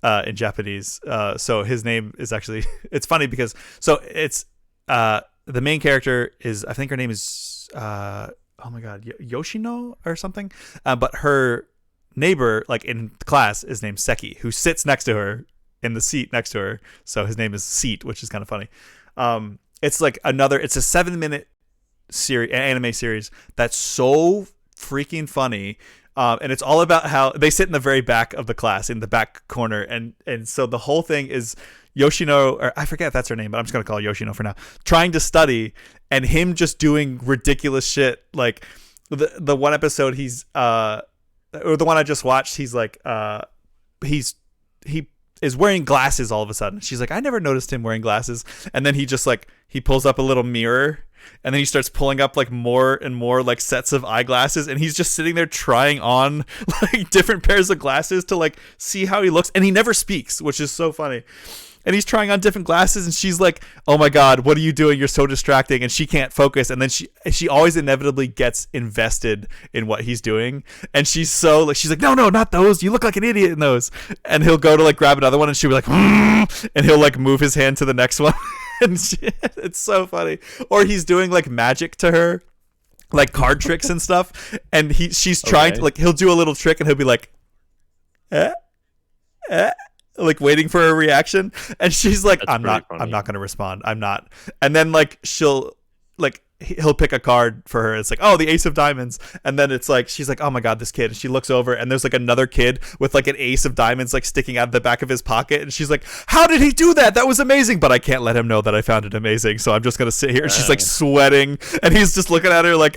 in Japanese. So his name is actually, it's funny because, so it's, the main character is, I think her name is, oh my God, Yoshino or something. But her neighbor, like in class, is named Seki, who sits next to her in the seat next to her. So his name is Seat, which is kind of funny. It's like it's a 7-minute anime series that's so freaking funny. And it's all about how they sit in the very back of the class, in the back corner. And so the whole thing is Yoshino, or I forget if that's her name, but I'm just going to call her Yoshino for now, trying to study and him just doing ridiculous shit. Like the one episode or the one I just watched, he's like, he is wearing glasses all of a sudden. She's like, I never noticed him wearing glasses. And then he just like, he pulls up a little mirror and then he starts pulling up like more and more like sets of eyeglasses, and he's just sitting there trying on like different pairs of glasses to like see how he looks, and he never speaks, which is so funny. And he's trying on different glasses, and she's like, "Oh my god, what are you doing? You're so distracting." And she can't focus, and then she always inevitably gets invested in what he's doing, and she's like, "No, not those. You look like an idiot in those." And he'll go to like grab another one, and she'll be like, and he'll like move his hand to the next one. And it's so funny. Or he's doing like magic to her, like card tricks and stuff, and she's trying to like, he'll do a little trick, and he'll be like, eh, eh, like waiting for a reaction, and she's like, I'm not going to respond. I'm not. And then like he'll pick a card for her. It's like, oh, the ace of diamonds. And then it's like, she's like, oh my god, this kid. And she looks over, and there's like another kid with like an ace of diamonds like sticking out of the back of his pocket, and she's like, how did he do that? That was amazing, but I can't let him know that I found it amazing, so I'm just gonna sit here. And she's like sweating, and he's just looking at her like,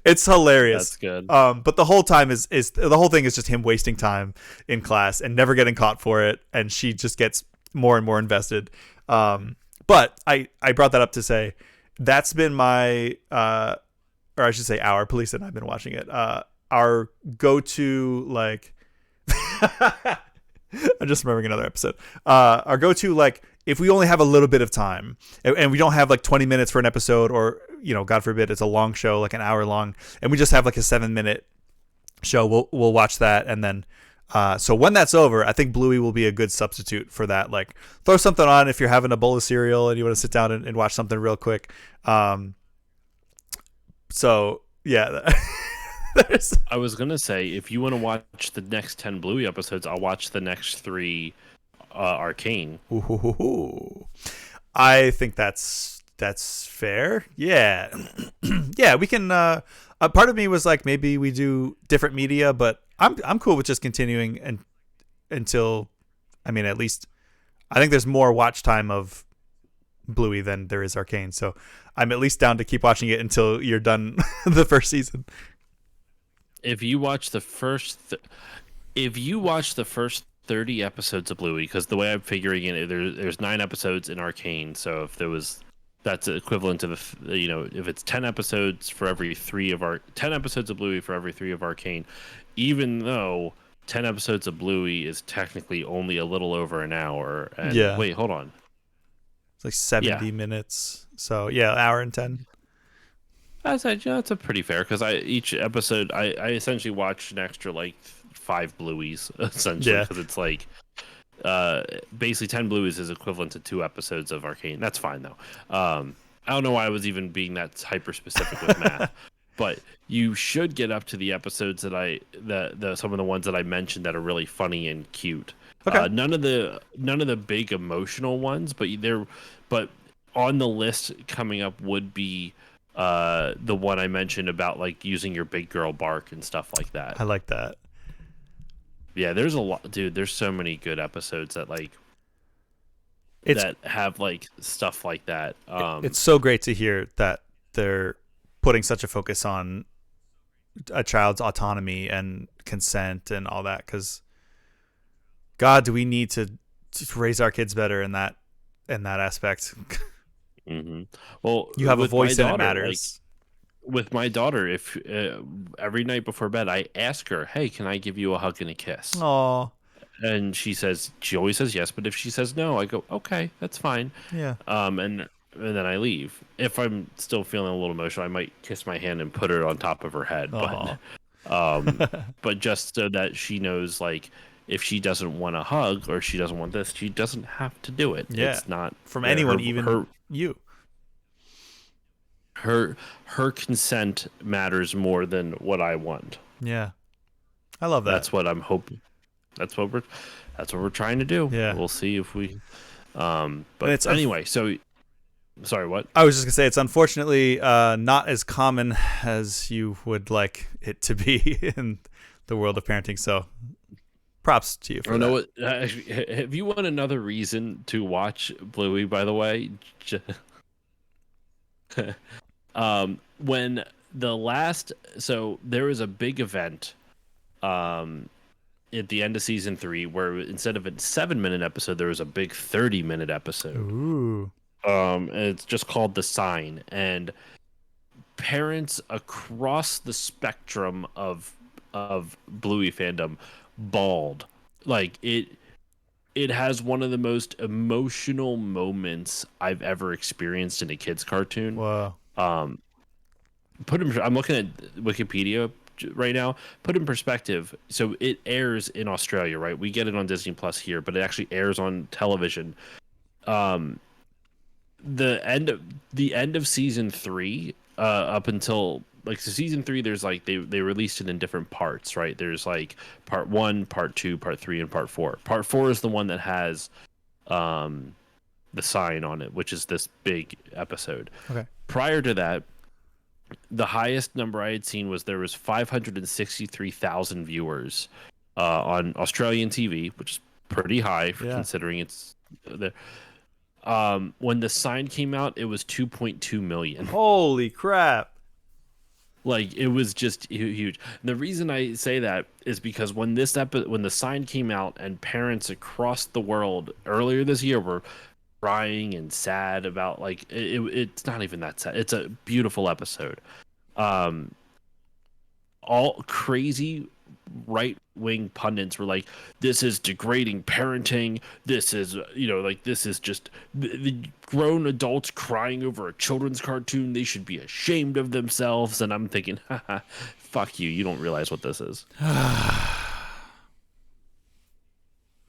It's hilarious. That's good. But the whole time is the whole thing is just him wasting time in class and never getting caught for it, and she just gets more and more invested. But I brought that up to say that's been my or I should say our police and I've been watching it. Our go-to like I'm just remembering another episode. Our go-to like if we only have a little bit of time and we don't have like 20 minutes for an episode, or God forbid it's a long show like an hour long, and we just have like a 7-minute show, we'll watch that. And then so when that's over, I think Bluey will be a good substitute for that. Like throw something on if you're having a bowl of cereal and you want to sit down and watch something real quick. So yeah. I was gonna say, if you want to watch the next 10 Bluey episodes, I'll watch the next 3 Arcane. Ooh. I think that's fair. Yeah. Yeah, we can part of me was like maybe we do different media, but I'm cool with just continuing until at least I think there's more watch time of Bluey than there is Arcane, so I'm at least down to keep watching it until you're done the first season. If you watch the first 30 episodes of Bluey, because the way I'm figuring it, there's 9 episodes in Arcane, so if that's equivalent to if it's 10 episodes for every 3 of 10 episodes of Bluey for every 3 of Arcane, even though 10 episodes of Bluey is technically only a little over an hour. And yeah. Wait, hold on. It's like 70 minutes. So yeah, hour and 10. That's a pretty fair, because each episode I essentially watch an extra like 5 Blueys essentially, because it's like basically 10 Blueys is equivalent to 2 episodes of Arcane. That's fine though. I don't know why I was even being that hyper specific with math, but you should get up to the episodes that some of the ones that I mentioned that are really funny and cute. Okay. None of the big emotional ones, but on the list coming up would be the one I mentioned about like using your big girl bark and stuff like that. I like that. Yeah, there's a lot, dude. There's so many good episodes that that have like stuff like that. It's so great to hear that they're putting such a focus on a child's autonomy and consent and all that, because God, do we need to raise our kids better in that aspect. Mm-hmm. Well, you have a voice and it matters. With my daughter, if every night before bed I ask her, "Hey, can I give you a hug and a kiss?" Aww. And she always says yes, but if she says no, I go, "Okay, that's fine." Yeah. And then I leave. If I'm still feeling a little emotional, I might kiss my hand and put it on top of her head. Aww. But just so that she knows, like, if she doesn't want a hug or she doesn't want this, she doesn't have to do it. Yeah. It's not from anyone, even you. Her consent matters more than what I want. Yeah, I love that. That's what I'm hoping. That's what we're trying to do. Yeah, we'll see if we. But it's anyway. So, sorry, what? I was just gonna say it's unfortunately not as common as you would like it to be in the world of parenting. So, props to you for that. Know what? If you want another reason to watch Bluey, by the way. When there was a big event at the end of season 3 where instead of a 7-minute episode there was a big 30-minute episode. Ooh. And it's just called The Sign. And parents across the spectrum of Bluey fandom bawled. Like it has one of the most emotional moments I've ever experienced in a kids cartoon. Whoa. Um, I'm looking at Wikipedia right now. Put in perspective. So it airs in Australia, right? We get it on Disney Plus here, but it actually airs on television. Um, the end of season 3, up until like season 3, there's like they released it in different parts, right? There's like part 1, part 2, part 3, and part 4. Part 4 is the one that has um the sign on it, which is this big episode. Okay. Prior to that, the highest number I had seen was there was 563,000 viewers on Australian TV, which is pretty high for considering it's there. When the sign came out, it was 2.2 million. Holy crap. Like, it was just huge. And the reason I say that is because when when the sign came out, and parents across the world earlier this year were crying and sad about, like, it's not even that sad. It's a beautiful episode. All crazy right-wing pundits were like, this is degrading parenting, this is, like, this is just the grown adults crying over a children's cartoon, they should be ashamed of themselves. And I'm thinking, haha, fuck you, you don't realize what this is.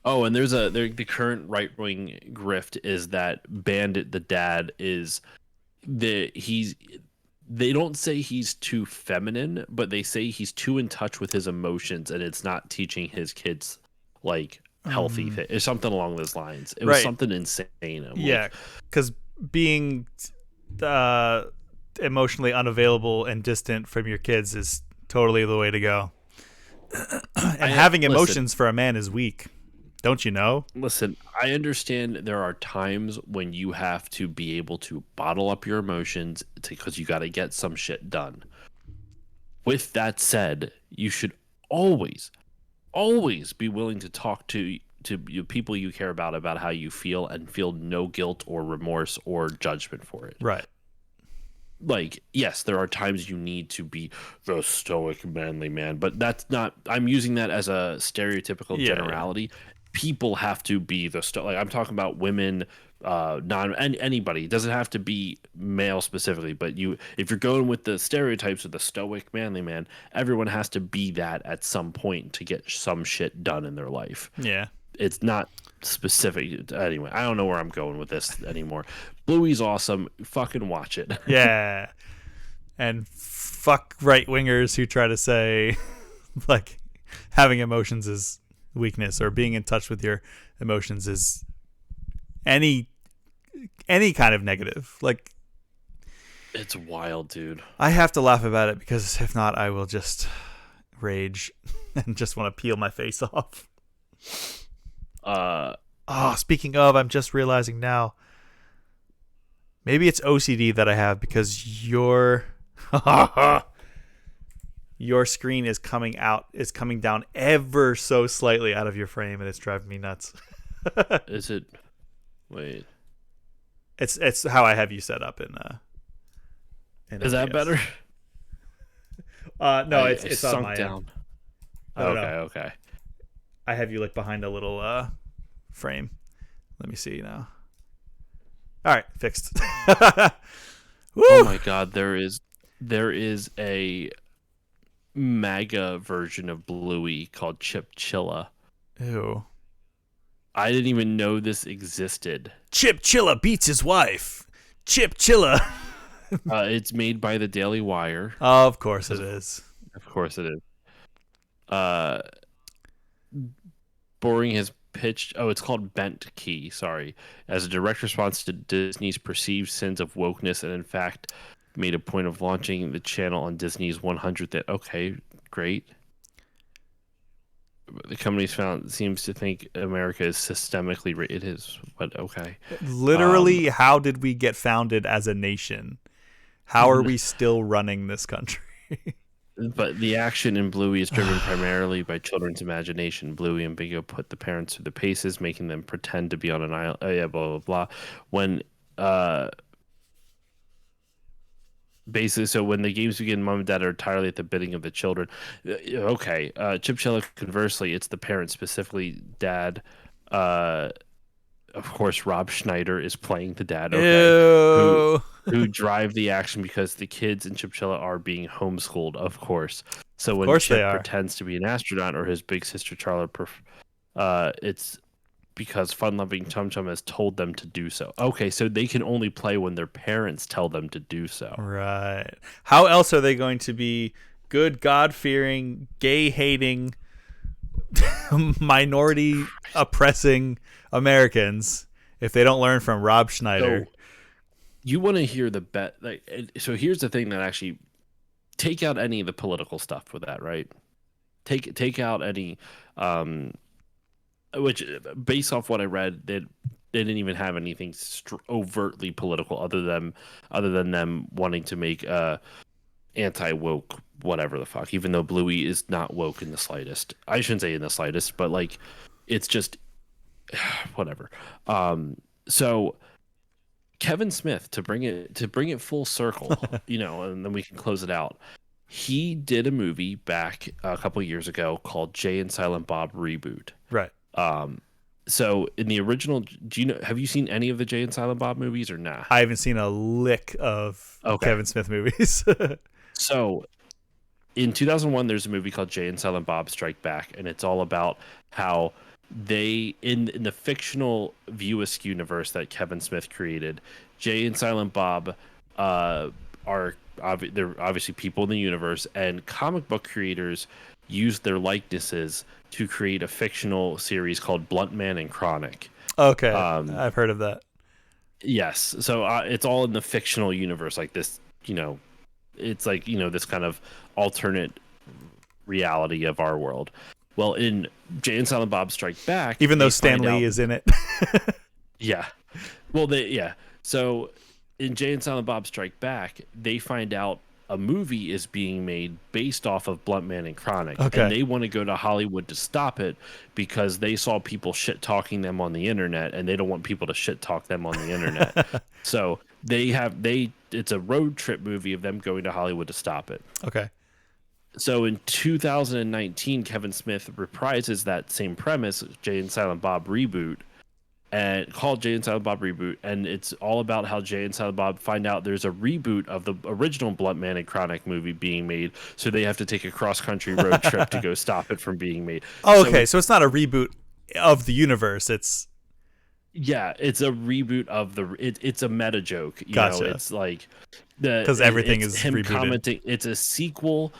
Oh, and the current right-wing grift is that Bandit the dad is they don't say he's too feminine, but they say he's too in touch with his emotions, and it's not teaching his kids, like, healthy things. It's something along those lines. It was something insane. Yeah, because being emotionally unavailable and distant from your kids is totally the way to go. And having emotions for a man is weak. Don't you know? Listen, I understand there are times when you have to be able to bottle up your emotions because you got to get some shit done. With that said, you should always be willing to talk to people you care about how you feel, and feel no guilt or remorse or judgment for it. Right. Like, yes, there are times you need to be the stoic, manly man, but that's not. I'm using that as a stereotypical generality. Yeah. People have to be like, I'm talking about women, anybody. It doesn't have to be male specifically, but if you're going with the stereotypes of the stoic, manly man, everyone has to be that at some point to get some shit done in their life. Yeah. It's not specific. Anyway, I don't know where I'm going with this anymore. Bluey's awesome. Fucking watch it. Yeah. And fuck right-wingers who try to say, like, having emotions is weakness, or being in touch with your emotions is any kind of negative. Like, it's wild, dude. I have to laugh about it, because if not, I will just rage and just want to peel my face off. Speaking of, I'm just realizing now, maybe it's OCD that I have, because your screen is coming down ever so slightly out of your frame, and it's driving me nuts. Is it? Wait. It's how I have you set up in is that better? No, it's sunk on my down. End. Okay. I have you, like, behind a little frame. Let me see now. All right, fixed. Oh my god, there is a MAGA version of Bluey called Chip Chilla. Ew. I didn't even know this existed. Chip Chilla beats his wife. Chip Chilla. It's made by the Daily Wire. Of course it is. Of course it is. Boring has pitched. Oh, it's called Bent Key. Sorry, as a direct response to Disney's perceived sins of wokeness, and in fact, made a point of launching the channel on Disney's 100th. Okay, great. The company seems to think America is systemically. It is, but okay. Literally, how did we get founded as a nation? How are we still running this country? But the action in Bluey is driven primarily by children's imagination. Bluey and Bingo put the parents through the paces, making them pretend to be on an island. Yeah, blah, blah, blah. When uh basically, so when the games begin, mom and dad are entirely at the bidding of the children. Okay. Chipchilla, conversely, it's the parents, specifically dad. Uh, of course, Rob Schneider is playing the dad. Okay, who Ew. who drive the action because the kids in Chipchilla are being homeschooled, of course. So Of when course they Chip are. pretends to be an astronaut or his big sister Charlotte, it's because fun-loving Tum Tum has told them to do so. Okay, so they can only play when their parents tell them to do so. Right. How else are they going to be good, God-fearing, gay-hating, minority oppressing Americans if they don't learn from Rob Schneider? So you want to hear the bet? So here's the thing that actually take out any of the political stuff with that, right? Take out any, which based off what I read, they didn't even have anything overtly political other than them wanting to make anti woke whatever the fuck. Even though Bluey is not woke in the slightest. I shouldn't say in the slightest, but like it's just whatever. So Kevin Smith, to bring it full circle, and then we can close it out. He did a movie back a couple years ago called Jay and Silent Bob Reboot. Right. So in the original, have you seen any of the Jay and Silent Bob movies or nah? I haven't seen a lick of Okay. Kevin Smith movies. So in 2001, there's a movie called Jay and Silent Bob Strike Back, and it's all about how they in the fictional View Askew universe that Kevin Smith created, Jay and Silent Bob they're obviously people in the universe, and comic book creators use their likenesses to create a fictional series called Blunt Man and Chronic. Okay, I've heard of that. Yes, so it's all in the fictional universe, like this. It's like this kind of alternate reality of our world. Well, in Jay and Silent Bob Strike Back, even though Stan Lee is in it. Yeah. Well, so in Jay and Silent Bob Strike Back, they find out a movie is being made based off of Blunt Man and Chronic. Okay. And they want to go to Hollywood to stop it because they saw people shit talking them on the internet, and they don't want people to shit talk them on the internet. So it's a road trip movie of them going to Hollywood to stop it. Okay. So in 2019, Kevin Smith reprises that same premise, Jay and Silent Bob Reboot, and called Jay and Silent Bob Reboot, and it's all about how Jay and Silent Bob find out there's a reboot of the original Blunt Man and Chronic movie being made, so they have to take a cross-country road trip to go stop it from being made. Oh, okay, so it's not a reboot of the universe. It's a reboot of it's a meta joke. Gotcha. It's like because everything is is him rebooted. Commenting. It's a sequel.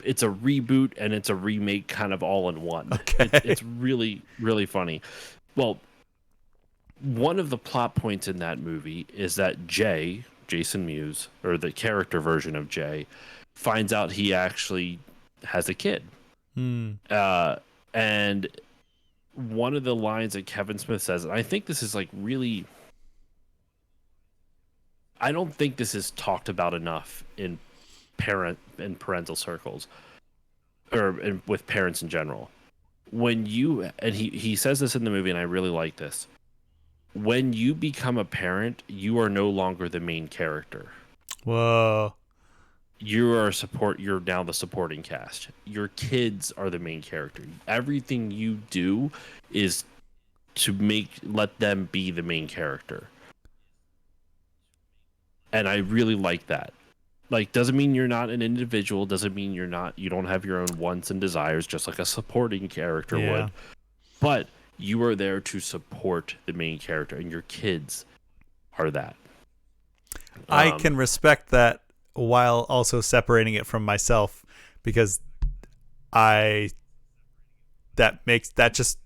It's a reboot and it's a remake, kind of all in one. Okay. It's really, really funny. Well, one of the plot points in that movie is that Jason Mewes, or the character version of Jay, finds out he actually has a kid. And one of the lines that Kevin Smith says, and I think this is like really, I don't think this is talked about enough in parental circles, or with parents in general. He says this in the movie, and I really like this. When you become a parent, you are no longer the main character. Whoa. You're now the supporting cast. Your kids are the main character. Everything you do is to let them be the main character. And I really like that. Like, doesn't mean you're not an individual, doesn't mean you don't have your own wants and desires, just like a supporting character would. But you are there to support the main character, and your kids are that. I can respect that while also separating it from myself, because that just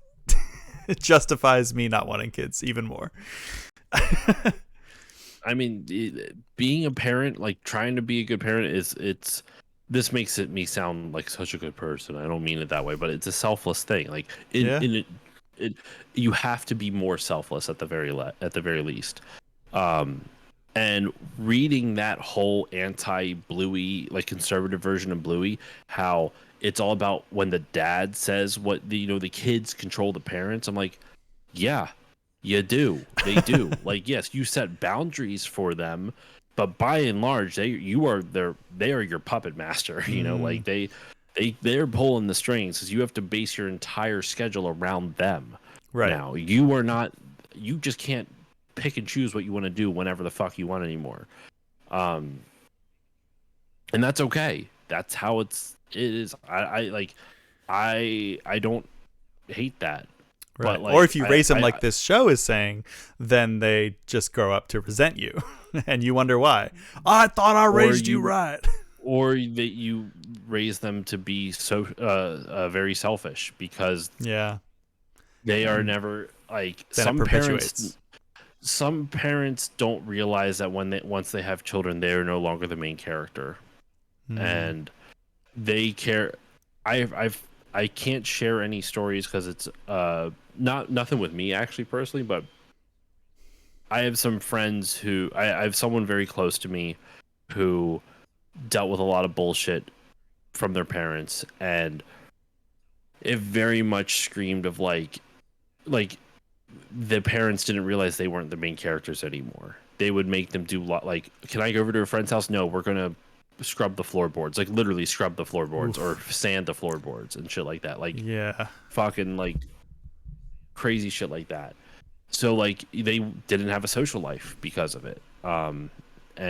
it justifies me not wanting kids even more. I mean, being a parent, like trying to be a good parent, this makes me sound like such a good person. I don't mean it that way, but it's a selfless thing. Like you have to be more selfless at the very least. And reading that whole anti-Bluey, like conservative version of Bluey, how it's all about when the dad says what the kids control the parents. I'm like, yeah, You do. They do. Like, yes, you set boundaries for them, but by and large, they are your puppet master. You know, like they're pulling the strings because you have to base your entire schedule around them. Right. Now, you are not. You just can't pick and choose what you want to do whenever the fuck you want anymore. And that's okay. That's how it is. I like. I don't hate that. Right. But like, Or if you raise them like this show is saying, then they just grow up to resent you, and you wonder why. I thought I raised you right. Or that you raise them to be so very selfish because they are never like then some parents don't realize that once they have children, they are no longer the main character, and they care. I can't share any stories because it's nothing with me actually personally, but I have some friends who I have someone very close to me who dealt with a lot of bullshit from their parents, and it very much screamed of like the parents didn't realize they weren't the main characters anymore. They would make them do like, can I go over to a friend's house? No, we're gonna scrub the floorboards, like literally scrub the floorboards. Oof. Or sand the floorboards and shit like that, like fucking like crazy shit like that. So like they didn't have a social life because of it, and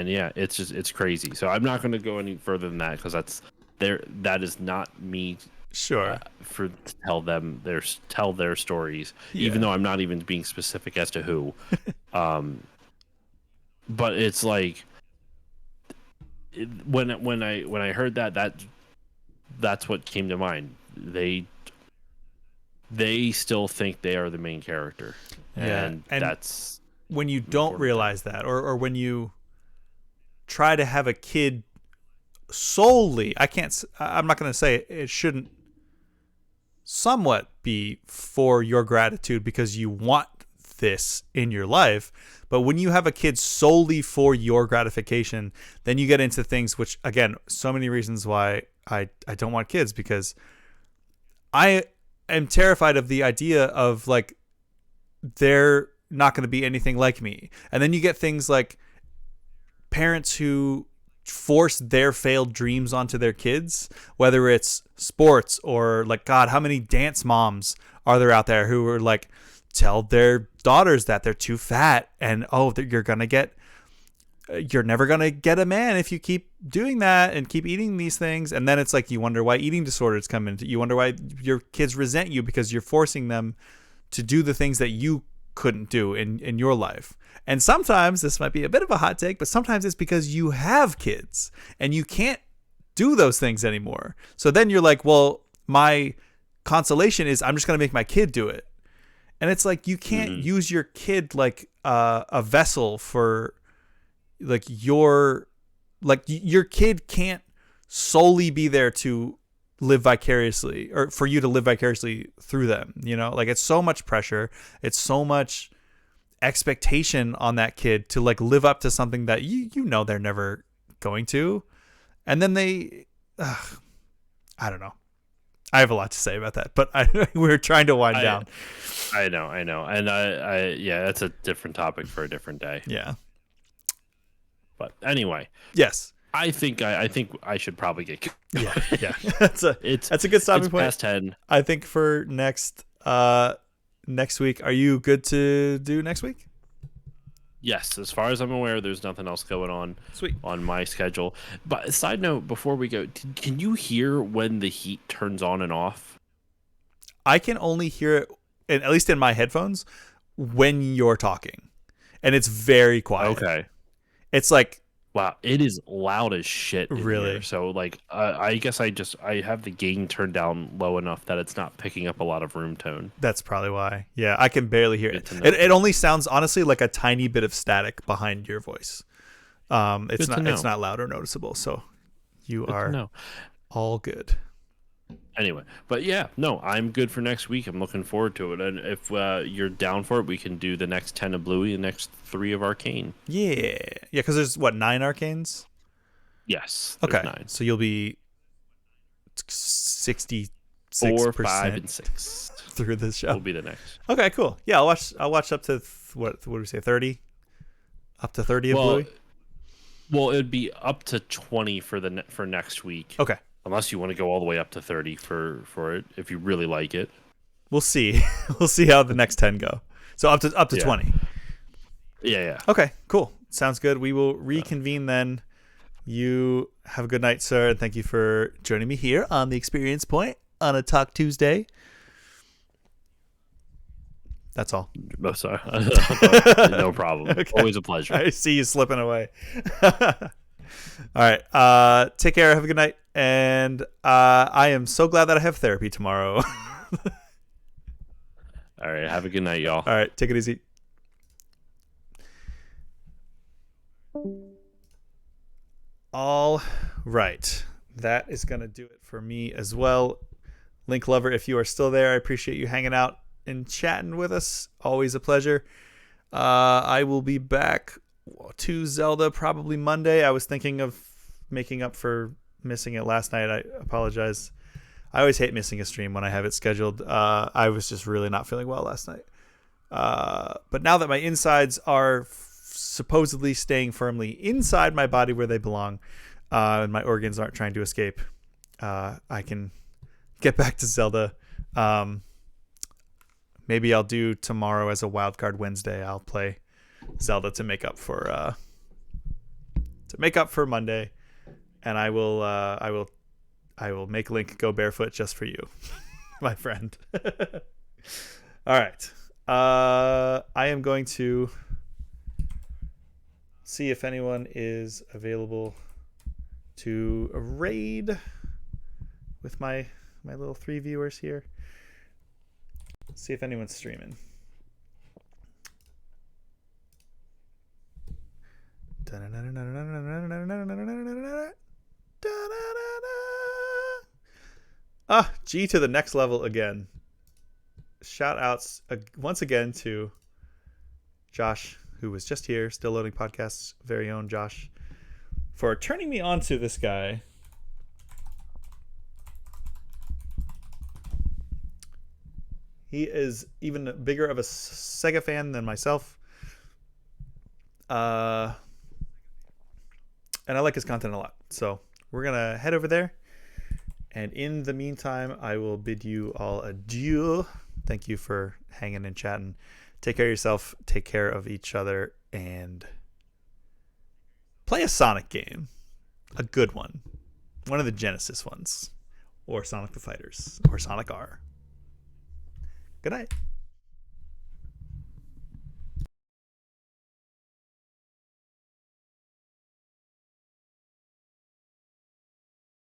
yeah, it's crazy. So I'm not going to go any further than that because that is not me. Sure. For tell their stories, even though I'm not even being specific as to who. But it's like when I heard that's what came to mind. They still think they are the main character, and that's when you don't realize that, or when you try to have a kid solely. I'm not going to say it shouldn't somewhat be for your gratitude because you want this in your life, but when you have a kid solely for your gratification, then you get into things which, again, so many reasons why I don't want kids, because I am terrified of the idea of like they're not going to be anything like me. And then you get things like parents who force their failed dreams onto their kids, whether it's sports or like, God, how many dance moms are there out there who are like, tell their daughters that they're too fat and you're never gonna get a man if you keep doing that and keep eating these things. And then it's like you wonder why eating disorders come into. You wonder why your kids resent you because you're forcing them to do the things that you couldn't do in your life. And sometimes this might be a bit of a hot take, but sometimes it's because you have kids and you can't do those things anymore. So then you're like, well, my consolation is I'm just gonna make my kid do it. And it's like you can't use your kid like a vessel for like your kid can't solely be there to live vicariously or for you to live vicariously through them. You know, like it's so much pressure. It's so much expectation on that kid to like live up to something that you know they're never going to. And then I don't know. I have a lot to say about that, but we're trying to wind down. I know. And I that's a different topic for a different day. Yeah. But anyway. Yes. I think I should probably get going. Yeah. That's a good stopping point. Past 10. I think for next week, are you good to do next week? Yes, as far as I'm aware, there's nothing else going on. Sweet. On my schedule. But side note, before we go, can you hear when the heat turns on and off? I can only hear it, at least in my headphones, when you're talking, and it's very quiet. Okay. It's like, wow, it is loud as shit. Really? Here. So like, I guess I have the gain turned down low enough that it's not picking up a lot of room tone. That's probably why. Yeah, I can barely hear it. It only sounds honestly like a tiny bit of static behind your voice. It's not loud or noticeable. So you are all good. Anyway, but yeah, no, I'm good for next week. I'm looking forward to it. And if you're down for it, we can do the next 10 of Bluey, the next 3 of Arcane. Yeah, because there's 9 Arcanes? Yes. Okay, 9. so you'll be 60 4, 5, and 6 through this show. will be the next. Okay, cool. Yeah, I'll watch up to what do we say, 30? Up to 30 of Bluey? Well, it'd be up to 20 for next week. Okay. Unless you want to go all the way up to 30 for it, if you really like it. We'll see. We'll see how the next 10 go. So up to 20. Yeah. Okay, cool. Sounds good. We will reconvene then. You have a good night, sir, and thank you for joining me here on the Experience Point on a Talk Tuesday. That's all. Oh, sorry. No problem. Okay. Always a pleasure. I see you slipping away. All right. Take care. Have a good night. And I am so glad that I have therapy tomorrow. All right. Have a good night, y'all. All right. Take it easy. All right. That is going to do it for me as well. Link Lover, if you are still there, I appreciate you hanging out and chatting with us. Always a pleasure. I will be back to Zelda probably Monday. I was thinking of making up for missing it last night. I apologize. I always hate missing a stream when I have it scheduled. I was just really not feeling well last night. But now that my insides are supposedly staying firmly inside my body where they belong, and my organs aren't trying to escape, I can get back to Zelda. Maybe I'll do tomorrow as a wildcard Wednesday. I'll play Zelda to make up for Monday, and I will make Link go barefoot just for you, my friend. All right. I am going to see if anyone is available to raid with my little 3 viewers here. See if anyone's streaming. G to the next level again. Shout outs once again to Josh, who was just here, Still Loading Podcast's very own Josh, for turning me on to this guy. He is even bigger of a Sega fan than myself. And I like his content a lot. So we're going to head over there. And in the meantime, I will bid you all adieu. Thank you for hanging and chatting. Take care of yourself. Take care of each other. And play a Sonic game. A good one. One of the Genesis ones. Or Sonic the Fighters. Or Sonic R. Good night.